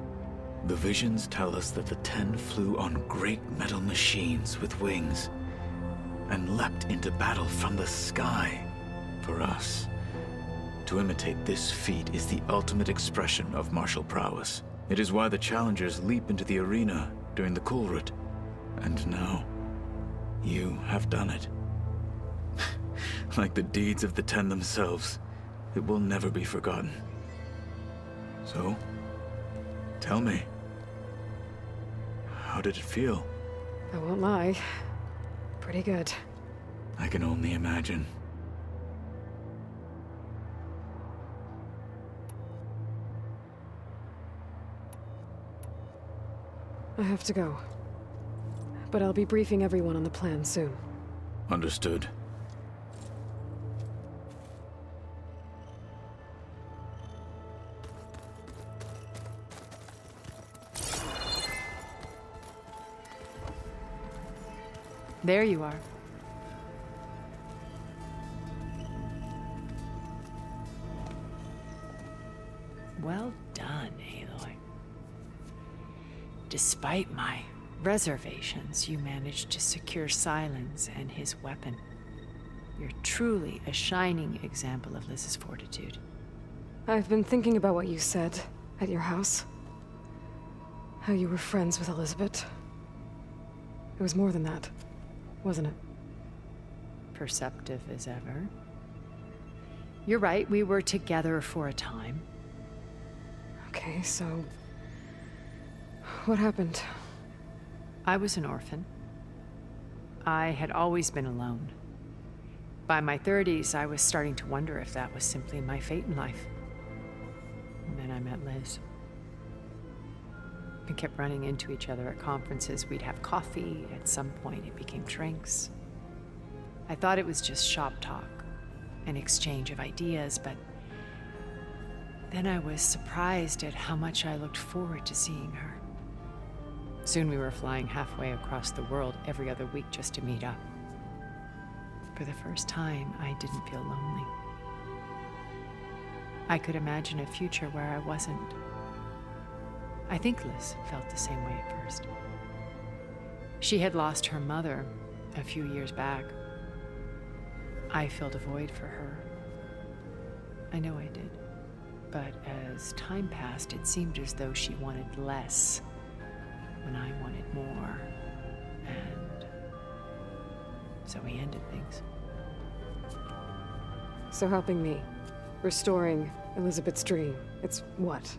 S5: The visions tell us that the Ten flew on great metal machines with wings, and leapt into battle from the sky. For us, to imitate this feat is the ultimate expression of martial prowess. It is why the challengers leap into the arena during the Kulrut. And now, you have done it. Like the deeds of the Ten themselves, it will never be forgotten. So, tell me, how did it feel?
S1: I won't lie. pretty good.
S5: I can only imagine.
S1: I have to go. But I'll be briefing everyone on the plan soon.
S5: Understood.
S16: There you are. Well done, Aloy. Despite my reservations, you managed to secure Silence and his weapon. You're truly a shining example of Liz's fortitude.
S1: I've been thinking about what you said at your house. How you were friends with Elizabeth. It was more than that, wasn't it?
S16: Perceptive as ever. You're right, we were together for a time.
S1: Okay, so... what happened?
S16: I was an orphan. I had always been alone. By my 30s, I was starting to wonder if that was simply my fate in life. And then I met Liz. We kept running into each other at conferences. We'd have coffee. At some point, it became drinks. I thought it was just shop talk, an exchange of ideas, but then I was surprised at how much I looked forward to seeing her. Soon we were flying halfway across the world every other week just to meet up. For the first time, I didn't feel lonely. I could imagine a future where I wasn't. I think Liz felt the same way at first. She had lost her mother a few years back. I filled a void for her. I know I did. But as time passed, it seemed as though she wanted less when I wanted more. And so we ended things.
S1: So helping me, restoring Elizabeth's dream, it's what,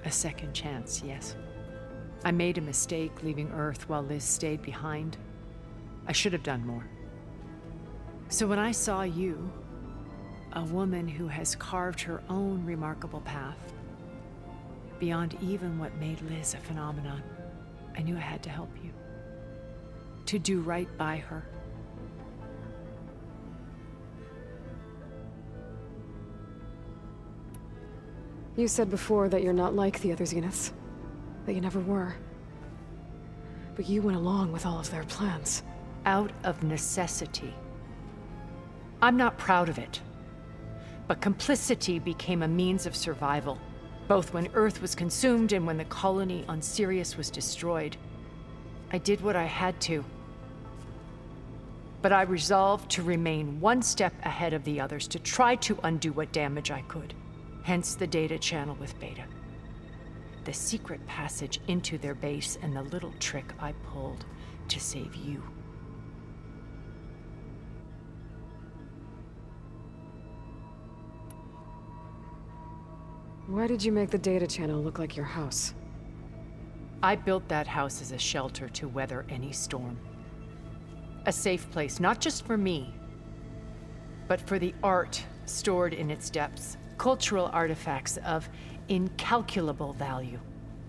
S16: a second chance, yes. I made a mistake leaving Earth while Liz stayed behind. I should have done more. So when I saw you, a woman who has carved her own remarkable path, beyond even what made Liz a phenomenon, I knew I had to help you. To do right by her.
S1: You said before that you're not like the other Zeniths. That you never were. But you went along with all of their plans.
S16: Out of necessity. I'm not proud of it. But complicity became a means of survival, both when Earth was consumed and when the colony on Sirius was destroyed. I did what I had to. But I resolved to remain one step ahead of the others, to try to undo what damage I could. Hence the data channel with Beta. The secret passage into their base and the little trick I pulled to save you.
S1: Why did you make the data channel look like your house?
S16: I built that house as a shelter to weather any storm. A safe place, not just for me, but for the art stored in its depths. Cultural artifacts of incalculable value.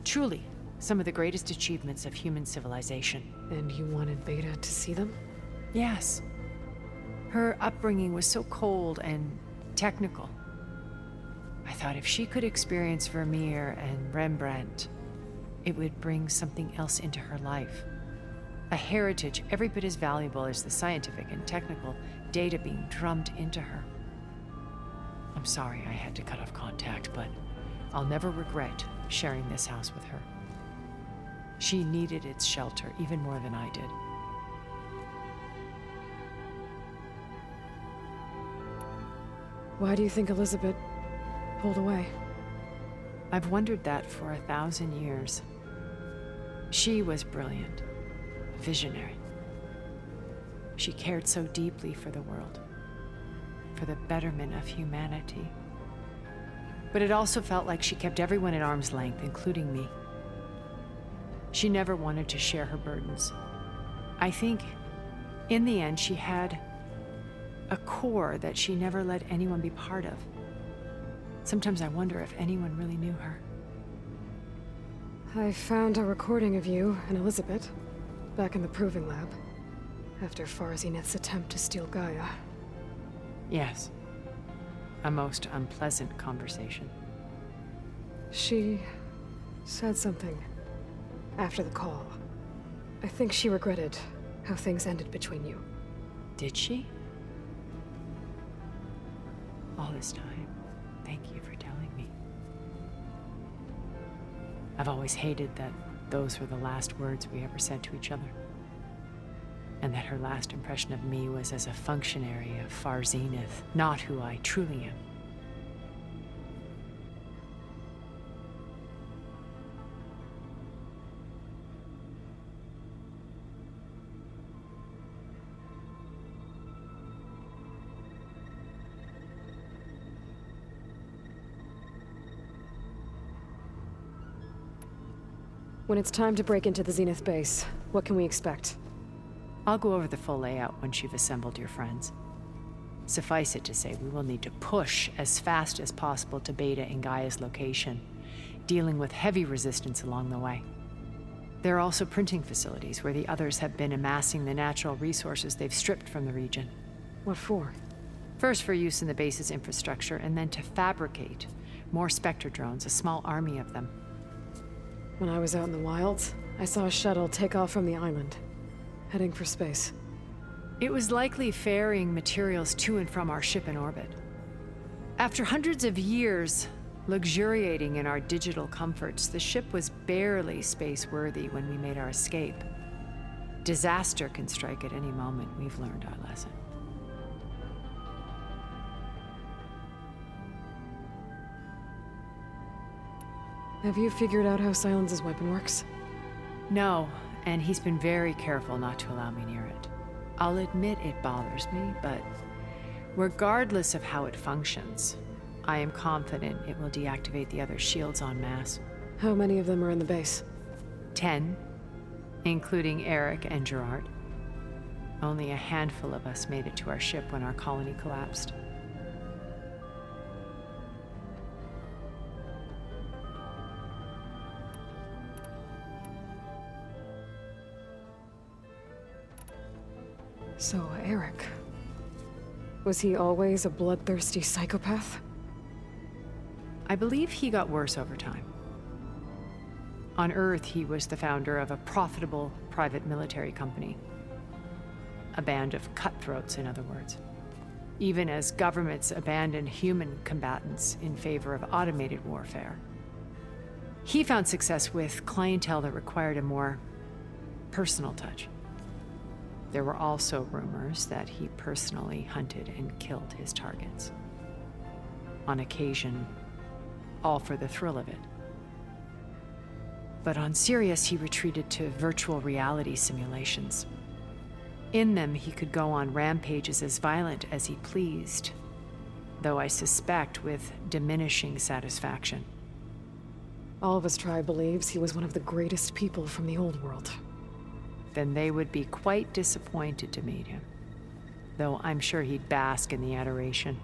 S16: Truly, some of the greatest achievements of human civilization.
S1: And you wanted Beta to see them?
S16: Yes. Her upbringing was so cold and technical. I thought if she could experience Vermeer and Rembrandt, it would bring something else into her life. A heritage every bit as valuable as the scientific and technical data being drummed into her. I'm sorry I had to cut off contact, but I'll never regret sharing this house with her. She needed its shelter even more than I did.
S1: Why do you think Elizabeth pulled away?
S16: I've wondered that for 1,000 years. She was brilliant, visionary. She cared so deeply for the world. For the betterment of humanity. But it also felt like she kept everyone at arm's length, including me. She never wanted to share her burdens. I think In the end, she had a core that she never let anyone be part of. Sometimes I wonder if anyone really knew her.
S1: I found a recording of you and Elizabeth back in the proving lab after Farzineth's attempt to steal Gaia.
S16: Yes. A most unpleasant conversation.
S1: She said something after the call. I think she regretted how things ended between you.
S16: Did she? All this time, thank you for telling me. I've always hated that those were the last words we ever said to each other. And that her last impression of me was as a functionary of Farzineth, not who I truly am.
S1: When it's time to break into the Zenith base, what can we expect?
S16: I'll go over the full layout once you've assembled your friends. Suffice it to say, we will need to push as fast as possible to Beta and Gaia's location, dealing with heavy resistance along the way. There are also printing facilities where the others have been amassing the natural resources they've stripped from the region.
S1: What for?
S16: First for use in the base's infrastructure, and then to fabricate more Spectre drones, a small army of them.
S1: When I was out in the wilds, I saw a shuttle take off from the island, heading for space.
S16: It was likely ferrying materials to and from our ship in orbit. After hundreds of years luxuriating in our digital comforts, the ship was barely space-worthy when we made our escape. Disaster can strike at any moment. We've learned our lesson.
S1: Have you figured out how Silence's weapon works?
S16: No, and he's been very careful not to allow me near it. I'll admit it bothers me, but regardless of how it functions, I am confident it will deactivate the other shields en masse.
S1: How many of them are in the base?
S16: 10, including Eric and Gerard. Only a handful of us made it to our ship when our colony collapsed.
S1: So, Eric. Was he always a bloodthirsty psychopath?
S16: I believe he got worse over time. On Earth, he was the founder of a profitable private military company. A band of cutthroats, in other words. Even as governments abandoned human combatants in favor of automated warfare. He found success with clientele that required a more personal touch. There were also rumors that he personally hunted and killed his targets. On occasion, all for the thrill of it. But on Sirius, he retreated to virtual reality simulations. In them, he could go on rampages as violent as he pleased, though I suspect with diminishing satisfaction.
S1: All of his tribe believes he was one of the greatest people from the old world.
S16: Then they would be quite disappointed to meet him, though I'm sure he'd bask in the adoration.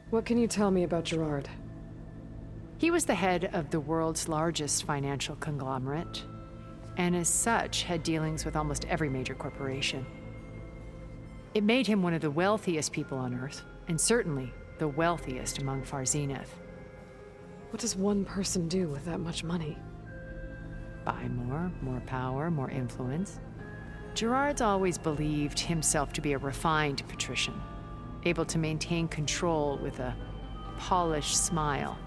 S1: What can you tell me about Gerard?
S16: He was the head of the world's largest financial conglomerate, and as such had dealings with almost every major corporation. It made him one of the wealthiest people on Earth, and certainly the wealthiest among Farzineth.
S1: What does one person do with that much money?
S16: Buy more power, more influence. Gerard's always believed himself to be a refined patrician, able to maintain control with a polished smile.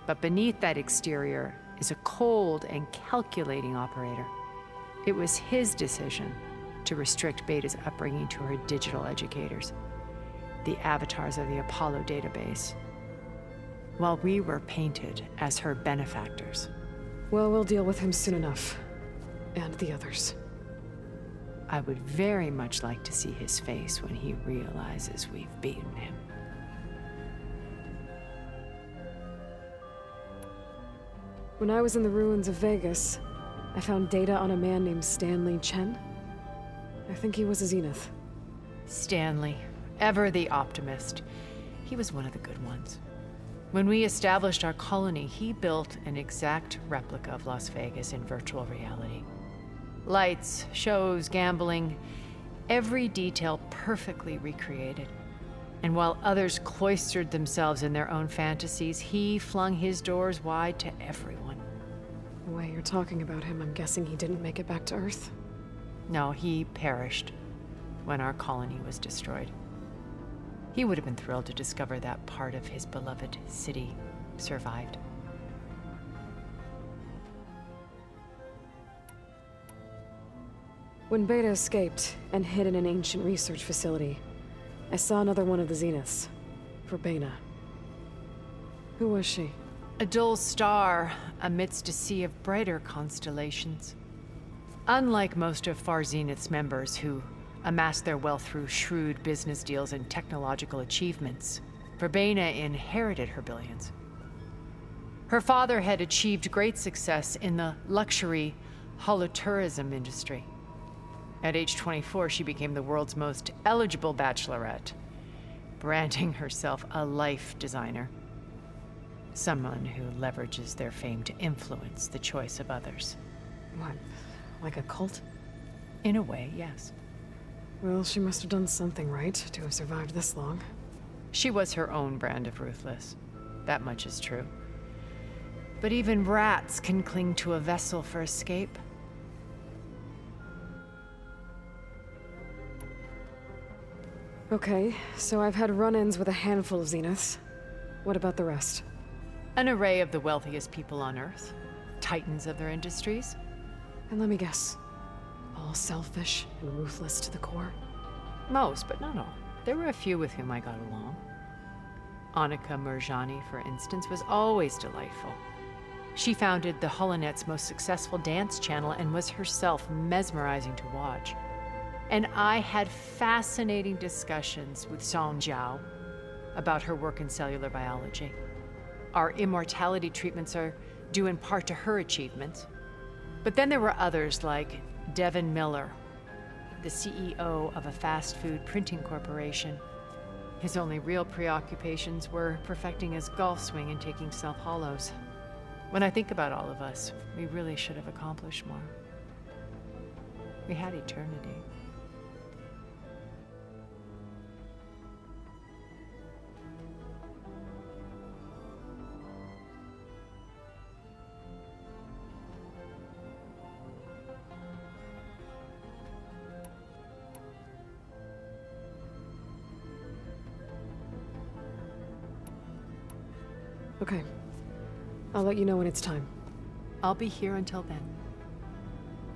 S16: But beneath that exterior is a cold and calculating operator. It was his decision to restrict Beta's upbringing to her digital educators, the avatars of the Apollo database. while we were painted as her benefactors.
S1: Well, we'll deal with him soon enough. And the others.
S16: I would very much like to see his face when he realizes we've beaten him.
S1: When I was in the ruins of Vegas, I found data on a man named Stanley Chen. I think he was a Zenith.
S16: Stanley, ever the optimist. He was one of the good ones. When we established our colony, he built an exact replica of Las Vegas in virtual reality. Lights, shows, gambling, every detail perfectly recreated. And while others cloistered themselves in their own fantasies, he flung his doors wide to everyone.
S1: The way you're talking about him, I'm guessing he didn't make it back to Earth?
S16: No, he perished when our colony was destroyed. He would have been thrilled to discover that part of his beloved city survived.
S1: When Beta escaped and hid in an ancient research facility, I saw another one of the Zeniths, Verbena. Who was she?
S16: A dull star amidst a sea of brighter constellations. Unlike most of Far Zenith's members who amassed their wealth through shrewd business deals and technological achievements, Verbena inherited her billions. Her father had achieved great success in the luxury holotourism industry. At age 24, she became the world's most eligible bachelorette, branding herself a life designer. Someone who leverages their fame to influence the choice of others.
S1: What, like a cult?
S16: In a way, yes.
S1: Well, she must have done something right to have survived this long.
S16: She was her own brand of ruthless. That much is true. But even rats can cling to a vessel for escape.
S1: Okay, so I've had run-ins with a handful of Zeniths. What about the rest?
S16: An array of the wealthiest people on Earth. Titans of their industries.
S1: And let me guess. All selfish and ruthless to the core?
S16: Most, but not all. There were a few with whom I got along. Annika Murjani, for instance, was always delightful. She founded the Holonet's most successful dance channel and was herself mesmerizing to watch. And I had fascinating discussions with Song Jiao about her work in cellular biology. Our immortality treatments are due in part to her achievements. But then there were others like Devin Miller, the CEO of a fast food printing corporation. His only real preoccupations were perfecting his golf swing and taking self-hollows. When I think about all of us, we really should have accomplished more. We had eternity.
S1: Okay. I'll let you know when it's time.
S16: I'll be here until then.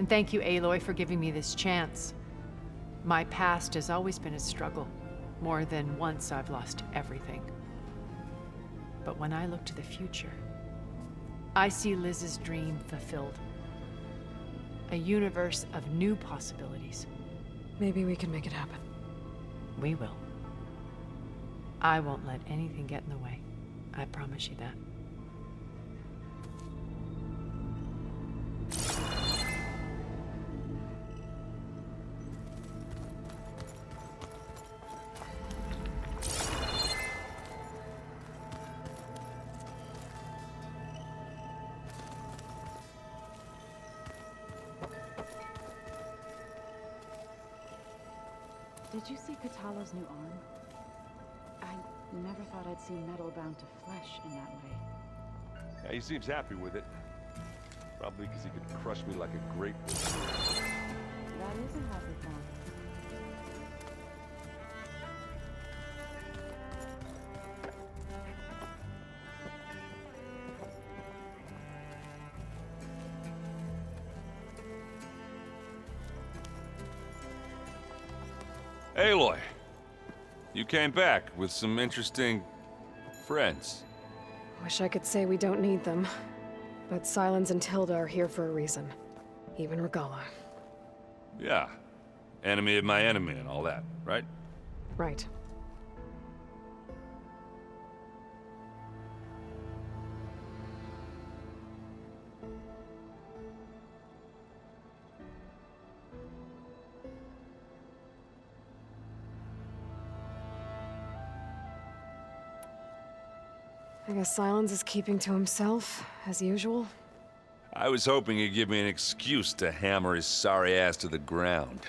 S16: And thank you, Aloy, for giving me this chance. My past has always been a struggle. More than once I've lost everything. But when I look to the future, I see Liz's dream fulfilled. A universe of new possibilities.
S1: Maybe we can make it happen.
S16: We will. I won't let anything get in the way. I promise you that.
S3: Did you see Katala's new arm? I never thought I'd see metal bound to flesh in that way.
S14: Yeah, he seems happy with it. Probably because he could crush me like a grape.
S3: That is a happy thought.
S12: Aloy, you came back with some interesting friends.
S1: Wish I could say we don't need them. But Silence and Tilda are here for a reason. Even Regala.
S12: Yeah. Enemy of my enemy and all that, right?
S1: Right. I guess Silence is keeping to himself, as usual.
S12: I was hoping he'd give me an excuse to hammer his sorry ass to the ground.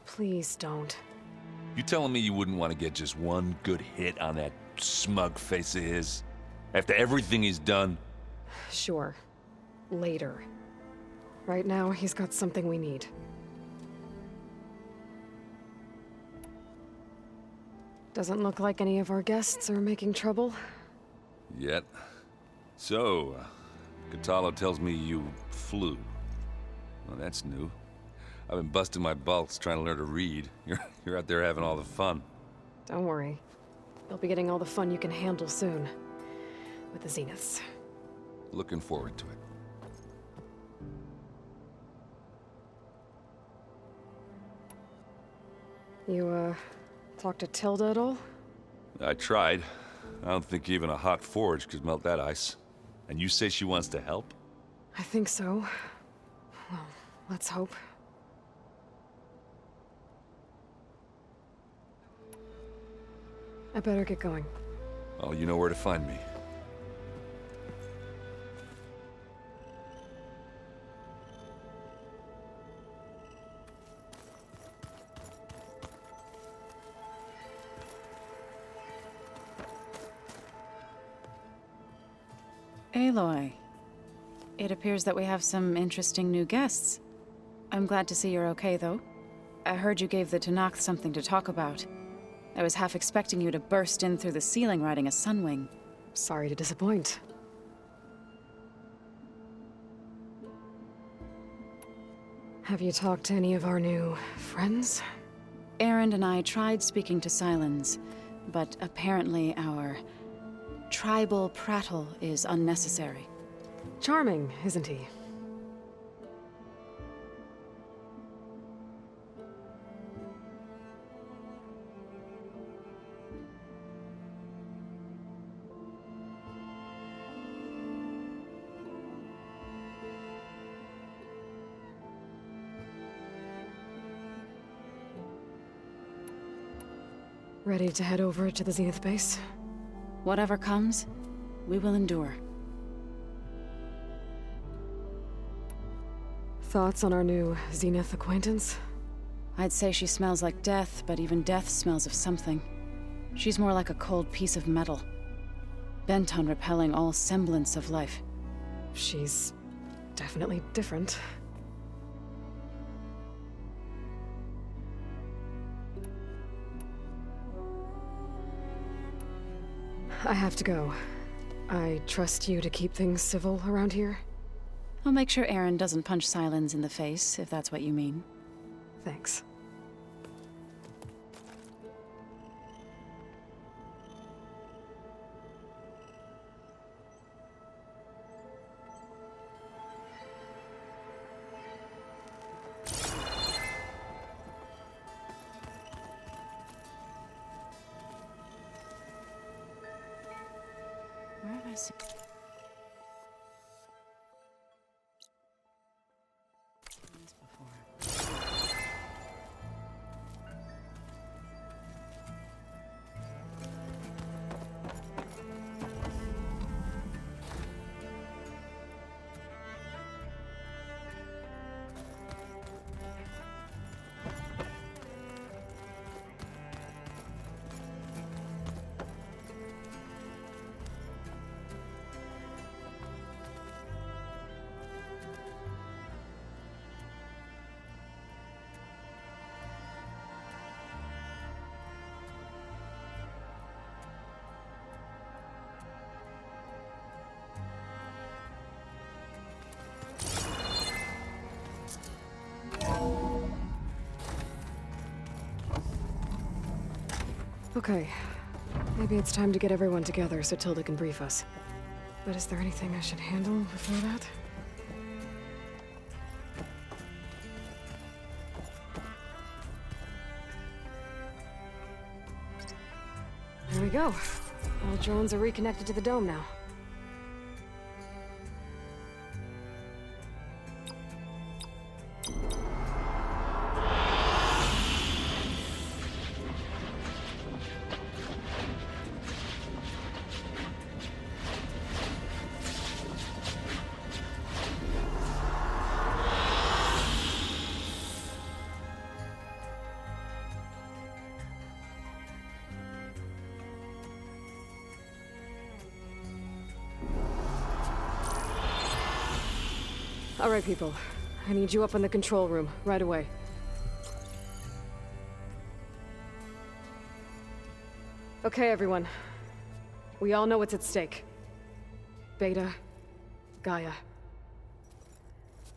S1: Please don't.
S12: You telling me you wouldn't want to get just one good hit on that smug face of his? After everything he's done?
S1: Sure. Later. Right now, he's got something we need. Doesn't look like any of our guests are making trouble.
S12: Yet. So, Catalo tells me you flew. Well, that's new. I've been busting my balls trying to learn to read. You're out there having all the fun.
S1: Don't worry. You'll be getting all the fun you can handle soon. With the Zeniths.
S12: Looking forward to it.
S1: You, talk to Tilda at all?
S12: I tried. I don't think even a hot forge could melt that ice. And you say she wants to help?
S1: I think so. Well, let's hope. I better get going.
S12: Oh, you know where to find me.
S3: Aloy, it appears that we have some interesting new guests. I'm glad to see you're okay, though. I heard you gave the Tenakth something to talk about. I was half expecting you to burst in through the ceiling riding a sunwing.
S1: Sorry to disappoint. Have you talked to any of our new friends?
S3: Erend and I tried speaking to Silence, but apparently our tribal prattle is unnecessary.
S1: Charming, isn't he? Ready to head over to the Zenith base?
S3: Whatever comes, we will endure.
S1: Thoughts on our new Zenith acquaintance?
S3: I'd say she smells like death, but even death smells of something. She's more like a cold piece of metal, bent on repelling all semblance of life.
S1: She's definitely different. I have to go. I trust you to keep things civil around here?
S3: I'll make sure Erend doesn't punch Silence in the face, if that's what you mean.
S1: Thanks.
S3: Where have I seen this before?
S1: Okay. Maybe it's time to get everyone together so Tilda can brief us. But is there anything I should handle before that? There we go. All drones are reconnected to the dome now. All right, people. I need you up in the control room, right away. Okay, everyone. We all know what's at stake. Beta, Gaia.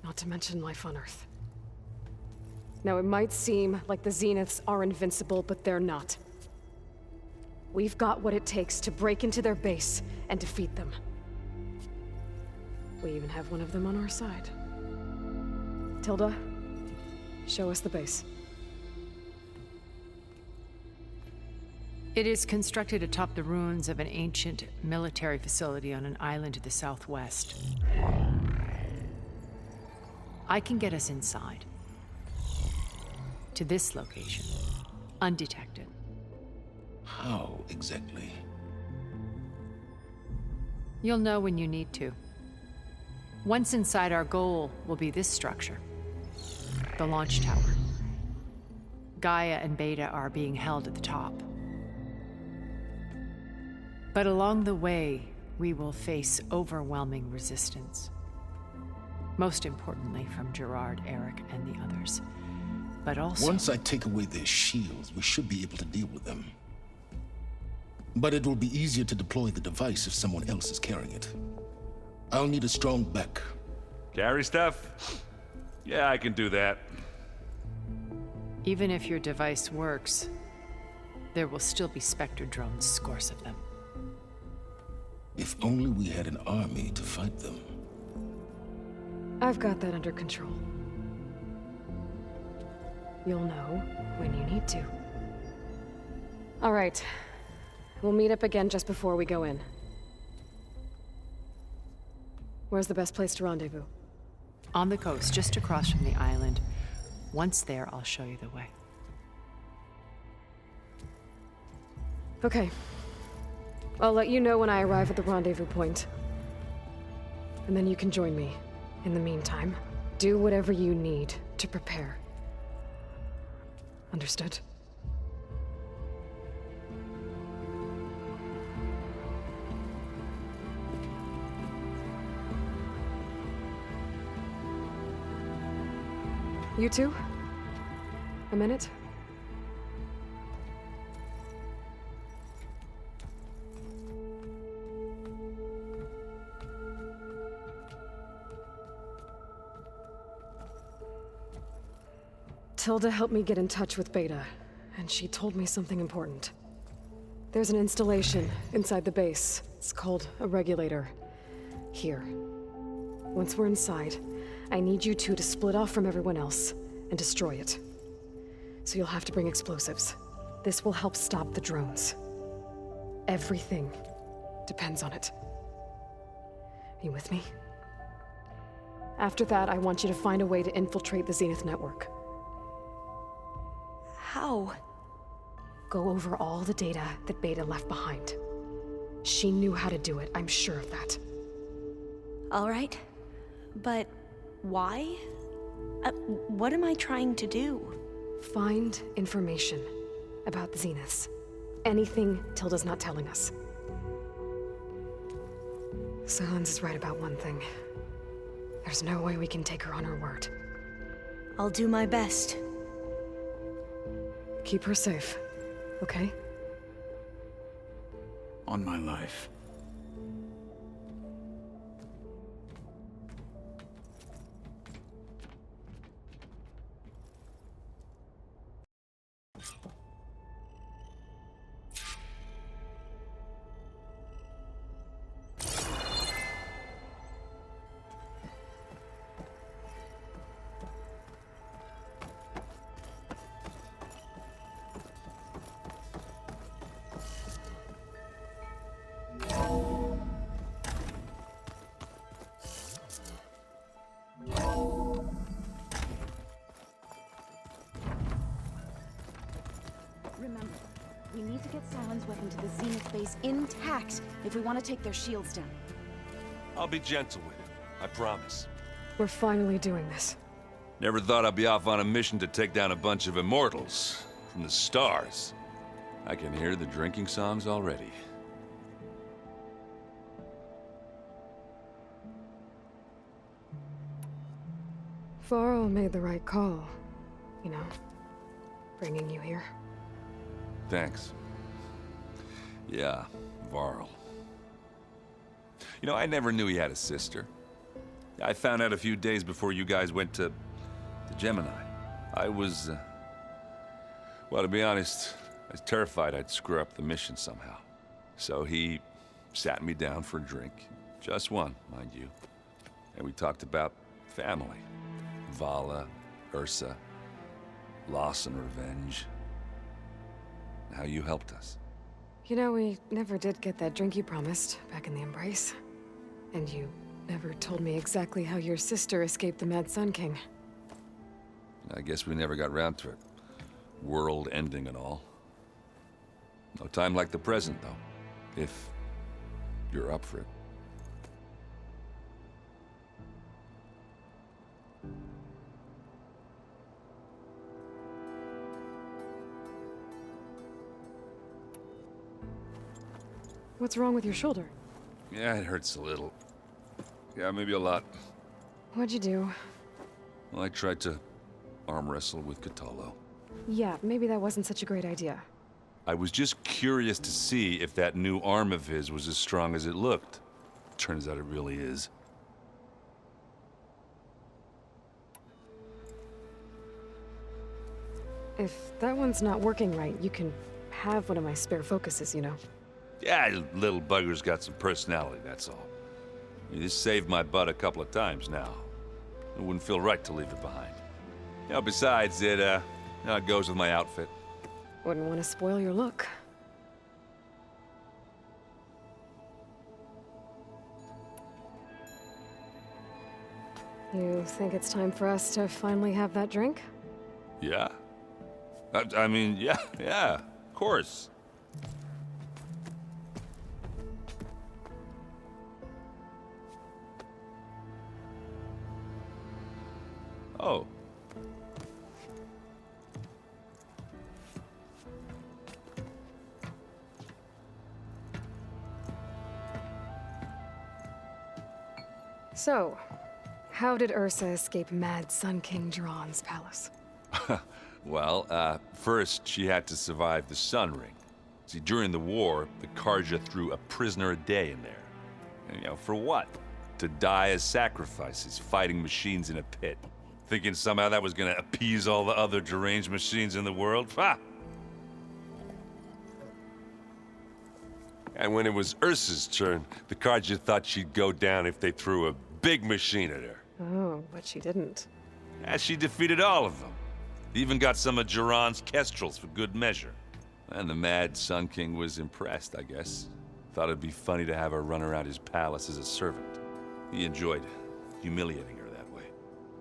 S1: Not to mention life on Earth. Now, it might seem like the Zeniths are invincible, but they're not. We've got what it takes to break into their base and defeat them. We even have one of them on our side. Tilda, show us the base.
S16: It is constructed atop the ruins of an ancient military facility on an island to the southwest. I can get us inside. To this location, undetected.
S13: How exactly?
S16: You'll know when you need to. Once inside, our goal will be this structure. The launch tower. Gaia and Beta are being held at the top. But along the way, we will face overwhelming resistance. Most importantly from Gerard, Eric, and the others. But also...
S13: Once I take away their shields, we should be able to deal with them. But it will be easier to deploy the device if someone else is carrying it. I'll need a strong back.
S12: Carry stuff? Yeah, I can do that.
S16: Even if your device works, there will still be Spectre drones, scores of them.
S13: If only we had an army to fight them.
S1: I've got that under control. You'll know when you need to. All right. We'll meet up again just before we go in. Where's the best place to rendezvous?
S16: On the coast, just across from the island. Once there, I'll show you the way.
S1: Okay. I'll let you know when I arrive at the rendezvous point. And then you can join me. In the meantime, do whatever you need to prepare. Understood? You two? A minute? Tilda helped me get in touch with Beta, and she told me something important. There's an installation inside the base. It's called a regulator. Here. Once we're inside, I need you two to split off from everyone else and destroy it. So you'll have to bring explosives. This will help stop the drones. Everything depends on it. Are you with me? After that, I want you to find a way to infiltrate the Zenith network.
S15: How?
S1: Go over all the data that Beta left behind. She knew how to do it, I'm sure of that.
S15: All right. But why? What am I trying to do?
S1: Find information about the Zeniths. Anything Tilda's not telling us. Silence is right about one thing. There's no way we can take her on her word.
S15: I'll do my best.
S1: Keep her safe, okay?
S5: On my life.
S17: get Sylens' weapon to the Zenith base intact if we want to take their shields down.
S12: I'll be gentle with it, I promise.
S1: We're finally doing this.
S12: Never thought I'd be off on a mission to take down a bunch of immortals from the stars. I can hear the drinking songs already.
S1: Varl made the right call. You know, bringing you here.
S12: Thanks. Yeah, Varl. You know, I never knew he had a sister. I found out a few days before you guys went to Gemini. I was, well, to be honest, I was terrified I'd screw up the mission somehow. So he sat me down for a drink. Just one, mind you. And we talked about family. Vala, Ursa, loss and revenge. How you helped us.
S1: You know, we never did get that drink you promised back in the Embrace. And you never told me exactly how your sister escaped the Mad Sun King.
S12: I guess we never got round to it. World ending and all. No time like the present, though. If you're up for it.
S1: What's wrong with your shoulder?
S12: Yeah, it hurts a little. Yeah, maybe a lot.
S1: What'd you do?
S12: Well, I tried to arm wrestle with Catalo.
S1: Yeah, maybe that wasn't such a great idea.
S12: I was just curious to see if that new arm of his was as strong as it looked. Turns out it really is.
S1: If that one's not working right, you can have one of my spare focuses, you know.
S12: Yeah, little bugger's got some personality, that's all. I mean, this saved my butt a couple of times now. It wouldn't feel right to leave it behind. You know, besides, it goes with my outfit.
S1: Wouldn't want to spoil your look. You think it's time for us to finally have that drink?
S12: Yeah? I mean, yeah, of course. Oh.
S1: So, how did Ursa escape Mad Sun King Jiran's palace?
S12: Well, first she had to survive the Sun Ring. See, during the war, the Karja threw a prisoner a day in there. And, you know, for what? To die as sacrifices, fighting machines in a pit. Thinking somehow that was gonna appease all the other deranged machines in the world? Ha! And when it was Ursa's turn, the Karja thought she'd go down if they threw a big machine at her.
S1: Oh, but she didn't.
S12: And she defeated all of them. Even got some of Jiran's kestrels for good measure. And the Mad Sun King was impressed, I guess. Thought it'd be funny to have her run around his palace as a servant. He enjoyed humiliating her that way.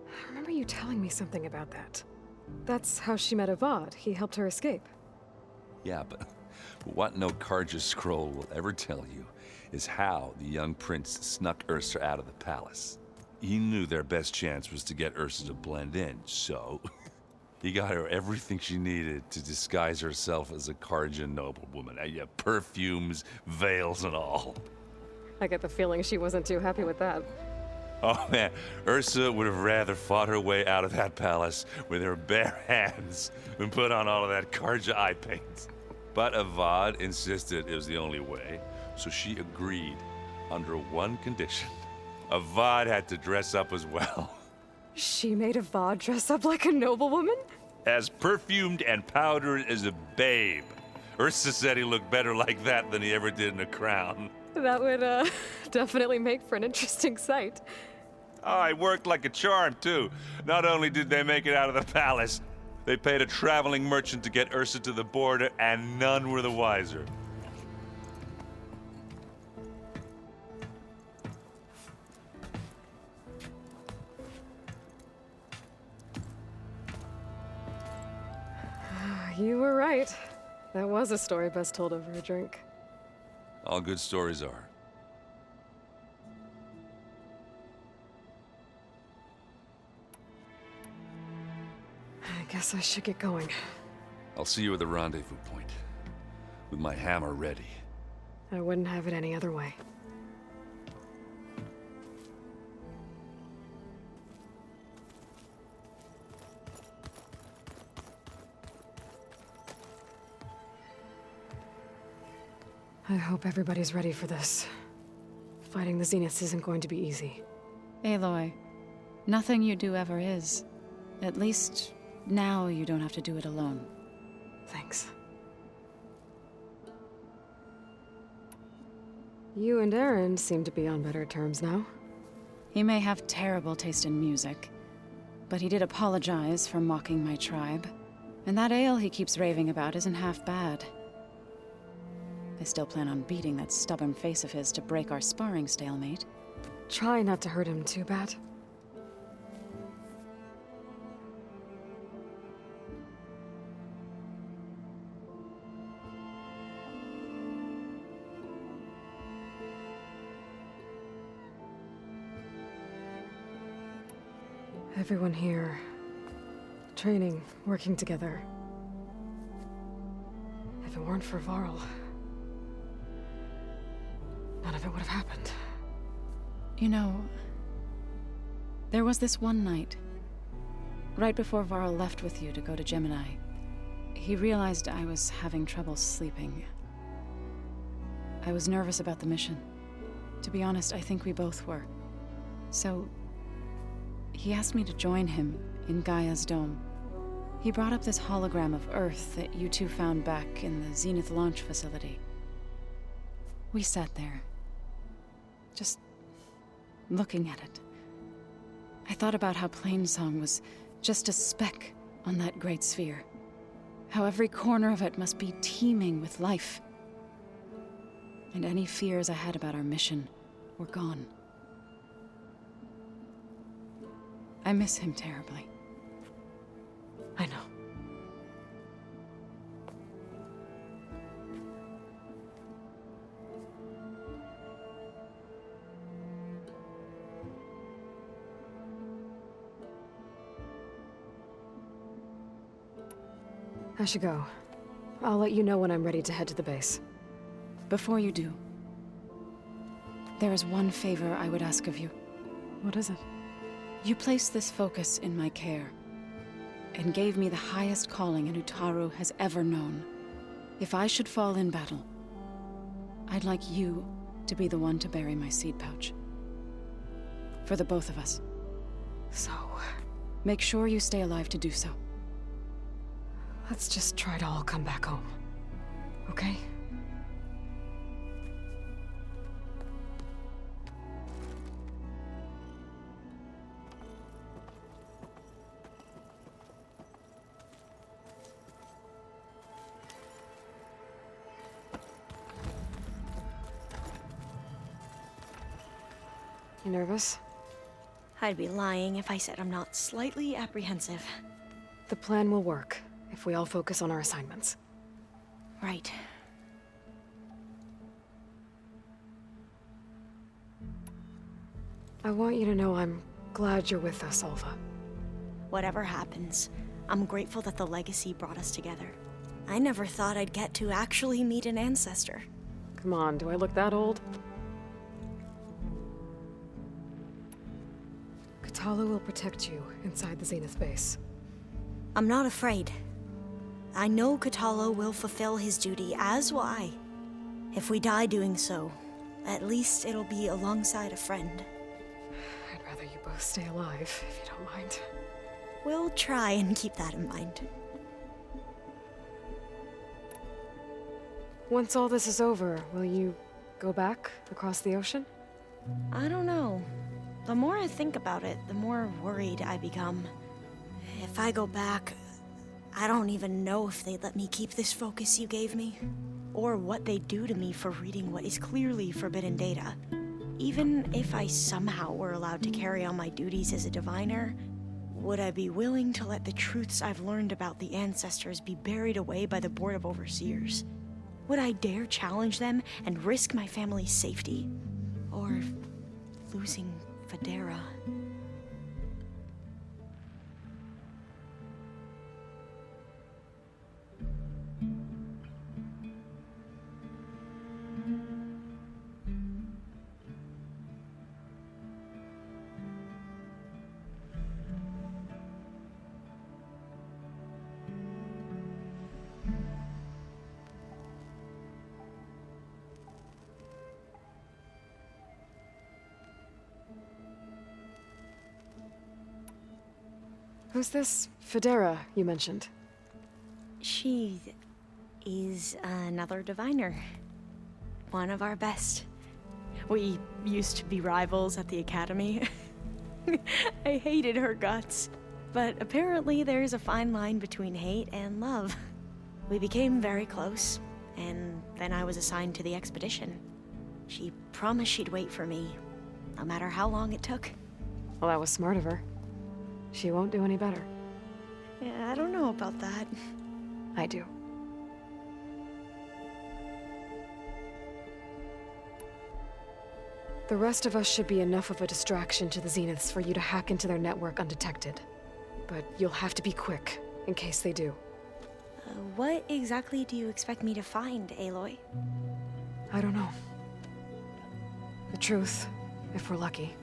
S1: I remember you telling me something about that. That's how she met Avad. He helped her escape.
S12: Yeah, but what no Karja scroll will ever tell you is how the young prince snuck Ursa out of the palace. He knew their best chance was to get Ursa to blend in, so he got her everything she needed to disguise herself as a Karja noblewoman. Yeah, perfumes, veils, and all.
S1: I get the feeling she wasn't too happy with that.
S12: Oh man, Ursa would have rather fought her way out of that palace with her bare hands than put on all of that Karja eye paint. But Avad insisted it was the only way, so she agreed under one condition. Avad had to dress up as well.
S1: She made Avad dress up like a noblewoman?
S12: As perfumed and powdered as a babe. Ursa said he looked better like that than he ever did in a crown.
S1: That would, definitely make for an interesting sight.
S12: Oh, it worked like a charm, too. Not only did they make it out of the palace, they paid a traveling merchant to get Ursa to the border, and none were the wiser.
S1: You were right. That was a story best told over a drink.
S12: All good stories are.
S1: I guess I should get going.
S12: I'll see you at the rendezvous point, with my hammer ready.
S1: I wouldn't have it any other way. I hope everybody's ready for this. Fighting the Zeniths isn't going to be easy.
S3: Aloy, nothing you do ever is. At least, now you don't have to do it alone.
S1: Thanks. You and Aaron seem to be on better terms now.
S3: He may have terrible taste in music, but he did apologize for mocking my tribe. And that ale he keeps raving about isn't half bad. I still plan on beating that stubborn face of his to break our sparring stalemate.
S1: Try not to hurt him too bad. Everyone here, training, working together. If it weren't for Varl, none of it would have happened.
S3: You know, there was this one night, right before Varl left with you to go to Gemini. He realized I was having trouble sleeping. I was nervous about the mission. To be honest, I think we both were. So, he asked me to join him in Gaia's dome. He brought up this hologram of Earth that you two found back in the Zenith launch facility. We sat there, just looking at it. I thought about how Plainsong was just a speck on that great sphere. How every corner of it must be teeming with life. And any fears I had about our mission were gone. I miss him terribly.
S1: I know. I should go. I'll let you know when I'm ready to head to the base.
S3: Before you do, there is one favor I would ask of you.
S1: What is it?
S3: You placed this focus in my care, and gave me the highest calling an Utaru has ever known. If I should fall in battle, I'd like you to be the one to bury my seed pouch. For the both of us.
S1: So...
S3: make sure you stay alive to do so.
S1: let's just try to all come back home. Okay? You nervous?
S15: I'd be lying if I said I'm not slightly apprehensive.
S1: The plan will work, if we all focus on our assignments.
S15: Right.
S1: I want you to know I'm glad you're with us, Alva.
S15: Whatever happens, I'm grateful that the legacy brought us together. I never thought I'd get to actually meet an ancestor.
S1: Come on, do I look that old? Katala will protect you inside the Zenith base.
S15: I'm not afraid. I know Katala will fulfill his duty, as will I. If we die doing so, at least it'll be alongside a friend.
S1: I'd rather you both stay alive, if you don't mind.
S15: We'll try and keep that in mind.
S1: Once all this is over, will you go back across the ocean?
S15: I don't know. The more I think about it, the more worried I become. If I go back, I don't even know if they'd let me keep this focus you gave me, or what they'd do to me for reading what is clearly forbidden data. Even if I somehow were allowed to carry on my duties as a diviner, Would I be willing to let the truths I've learned about the ancestors be buried away by the Board of Overseers? Would I dare challenge them and risk my family's safety? Or losing Federa?
S1: Who's this Federa you mentioned?
S15: She is another diviner. One of our best. We used to be rivals at the academy. I hated her guts. But apparently there's a fine line between hate and love. We became very close, and then I was assigned to the expedition. She promised she'd wait for me, no matter how long it took.
S1: Well, that was smart of her. She won't do any better.
S15: Yeah, I don't know about that.
S1: I do. The rest of us should be enough of a distraction to the Zeniths for you to hack into their network undetected. But you'll have to be quick, in case they do.
S15: What exactly do you expect me to find, Aloy?
S1: I don't know. The truth, if we're lucky.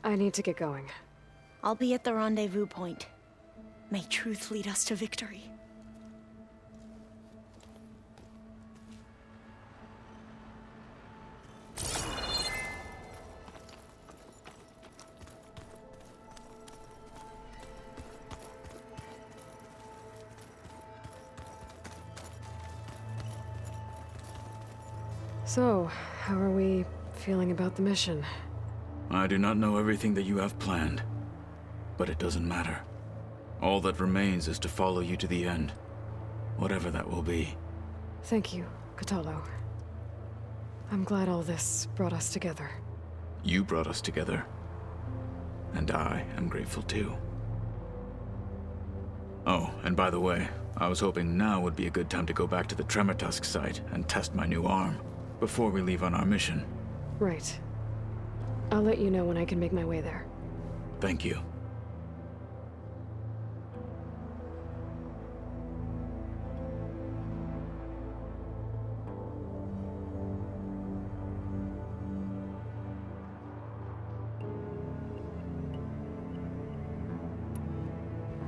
S1: I need to get going.
S15: I'll be at the rendezvous point. May truth lead us to victory.
S1: So, how are we feeling about the mission?
S5: I do not know everything that you have planned, but it doesn't matter. All that remains is to follow you to the end, whatever that will be.
S1: Thank you, Katalo. I'm glad all this brought us together.
S5: You brought us together, and I am grateful too. Oh, and by the way, I was hoping now would be a good time to go back to the Tremortusk site and test my new arm, before we leave on our mission.
S1: Right. I'll let you know when I can make my way there.
S5: Thank you.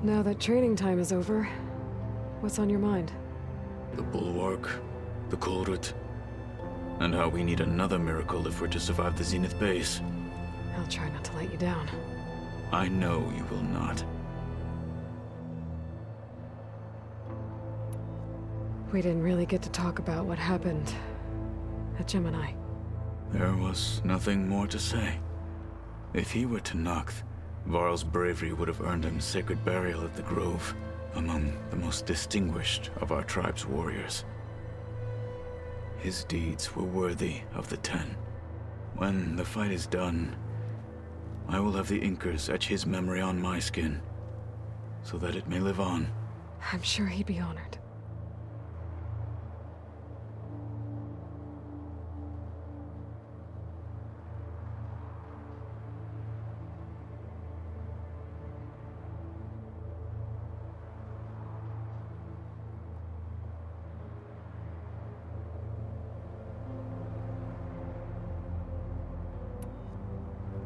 S1: Now that training time is over, what's on your mind?
S5: The Bulwark, the Kulrut, and how we need another miracle if we're to survive the Zenith base.
S1: I'll try not to let you down.
S5: I know you will not.
S1: We didn't really get to talk about what happened at Gemini.
S5: There was nothing more to say. If he were Tenakth, Varl's bravery would have earned him sacred burial at the Grove, among the most distinguished of our tribe's warriors. His deeds were worthy of the 10. When the fight is done, I will have the Inkers etch his memory on my skin, so that it may live on.
S1: I'm sure he'd be honored.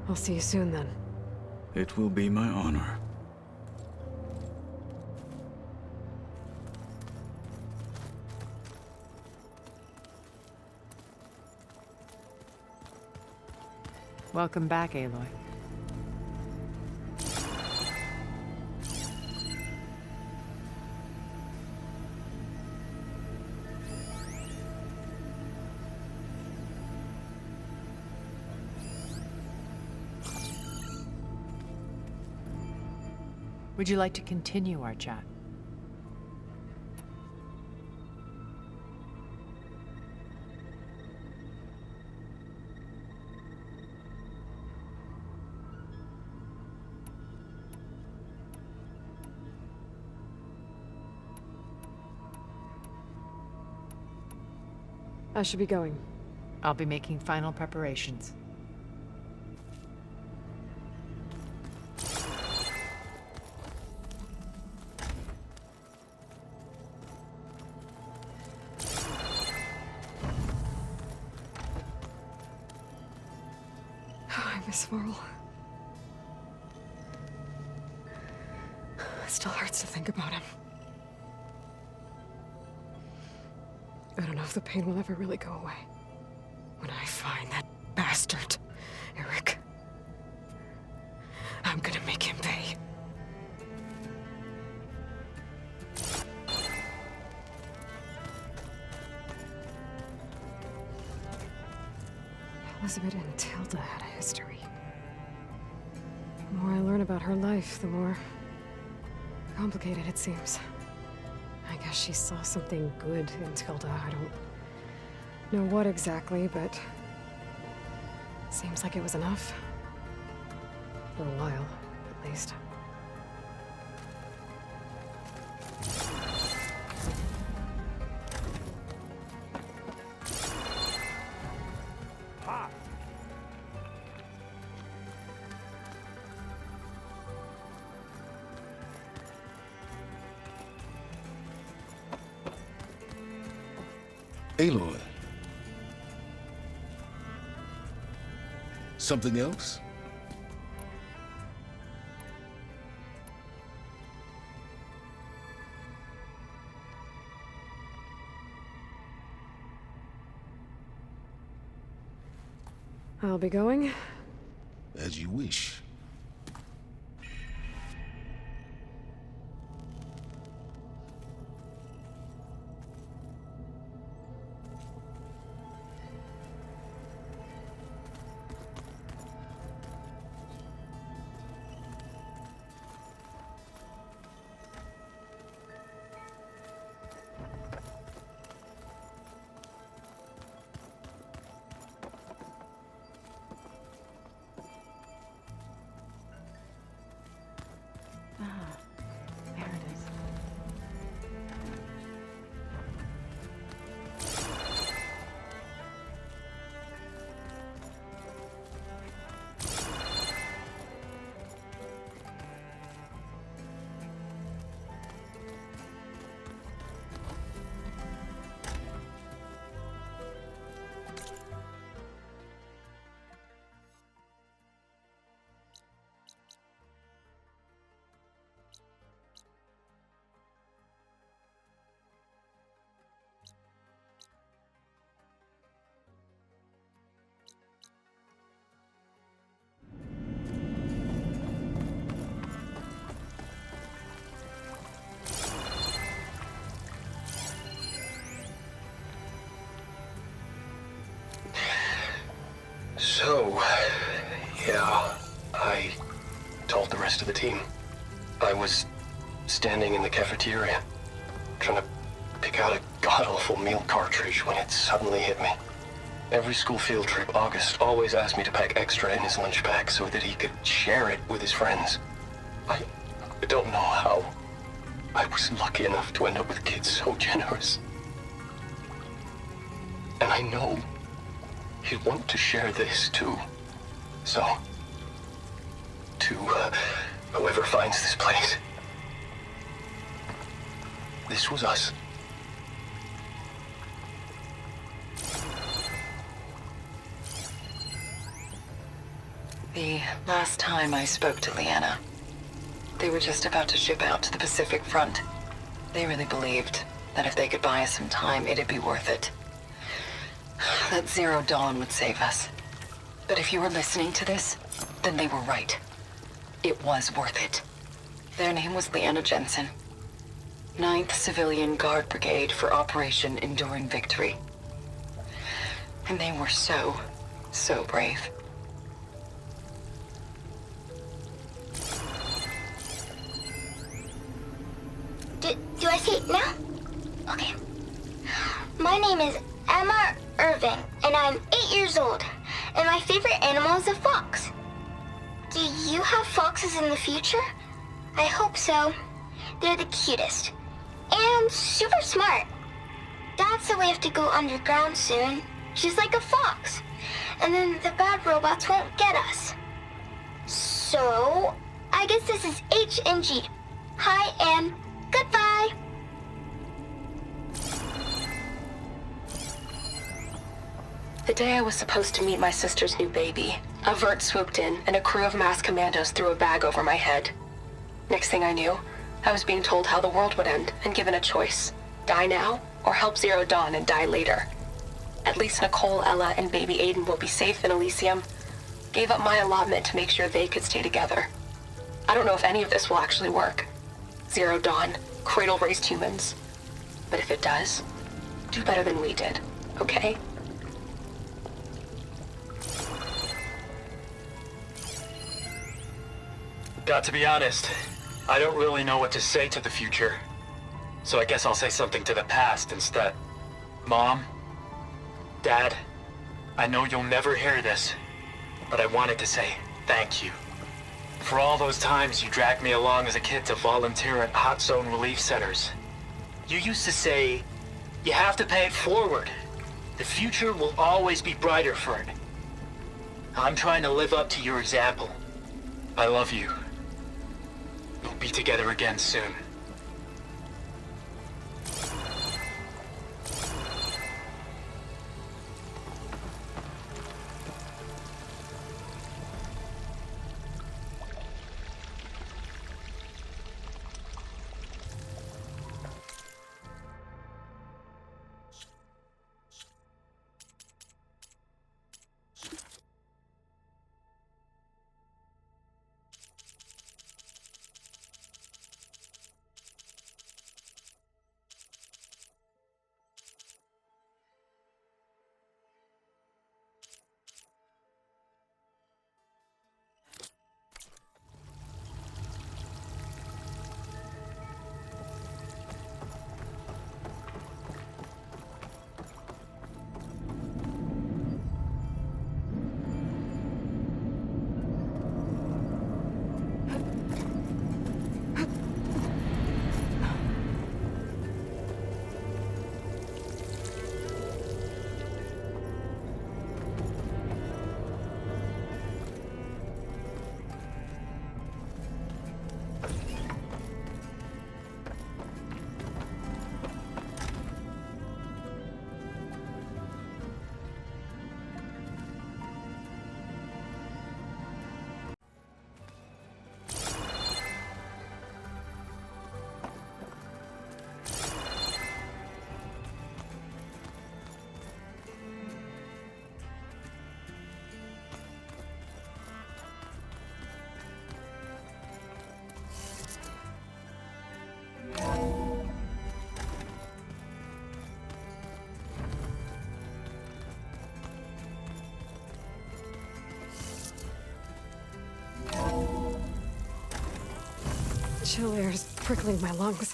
S1: I'll see you soon, then.
S5: It will be my honor.
S16: Welcome back, Aloy. Would you like to continue our chat?
S1: I should be going.
S16: I'll be making final preparations.
S1: I miss Varl. It still hurts to think about him. I don't know if the pain will ever really go away. When I find that bastard, Eric, I'm gonna make him pay. Elizabeth and Tilda had a history. The more I learn about her life, the more complicated it seems. I guess she saw something good in Tilda. I don't know what exactly, but seems like it was enough. For a while, at least.
S13: Aloy. Something else?
S1: I'll be going.
S13: As you wish.
S18: So, yeah, I told the rest of the team. I was standing in the cafeteria, trying to pick out a god-awful meal cartridge when it suddenly hit me. Every school field trip, August always asked me to pack extra in his lunch bag so that he could share it with his friends. I don't know how. I was lucky enough to end up with kids so generous. And I know he'd want to share this too. So, to whoever finds this place, this was us.
S19: The last time I spoke to Leanna, they were just about to ship out to the Pacific Front. They really believed that if they could buy us some time, it'd be worth it. That Zero Dawn would save us. But if you were listening to this, then they were right. It was worth it. Their name was Leanna Jensen. 9th Civilian Guard Brigade for Operation Enduring Victory. And they were so brave.
S20: Do I say it now? Okay. My name is Emma Irving, and I'm 8 years old, and my favorite animal is a fox. Do you have foxes in the future? I hope so. They're the cutest. And super smart. Dad said we have to go underground soon, just like a fox. And then the bad robots won't get us. So, I guess this is H and G. Hi and goodbye.
S19: The day I was supposed to meet my sister's new baby, a vert swooped in and a crew of masked commandos threw a bag over my head. Next thing I knew, I was being told how the world would end and given a choice. Die now, or help Zero Dawn and die later. At least Nicole, Ella, and baby Aiden will be safe in Elysium. Gave up my allotment to make sure they could stay together. I don't know if any of this will actually work. Zero Dawn, cradle-raised humans. But if it does, do better than we did, okay?
S21: Got to be honest, I don't really know what to say to the future. So I guess I'll say something to the past instead. Mom, Dad, I know you'll never hear this, but I wanted to say thank you. For all those times you dragged me along as a kid to volunteer at hot zone relief centers. You used to say, you have to pay it forward. The future will always be brighter for it. I'm trying to live up to your example. I love you. We'll be together again soon.
S1: chill air is prickling my lungs.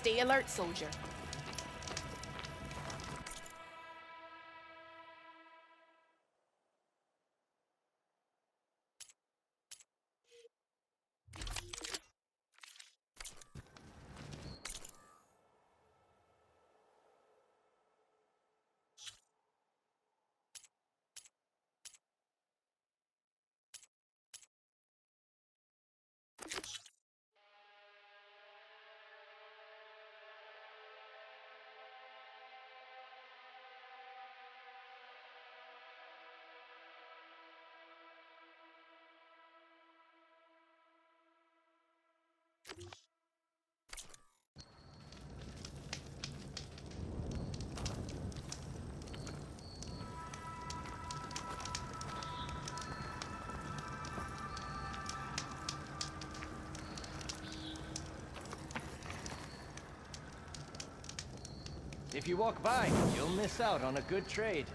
S6: Stay alert, soldier.
S7: If you walk by, you'll miss out on a good trade.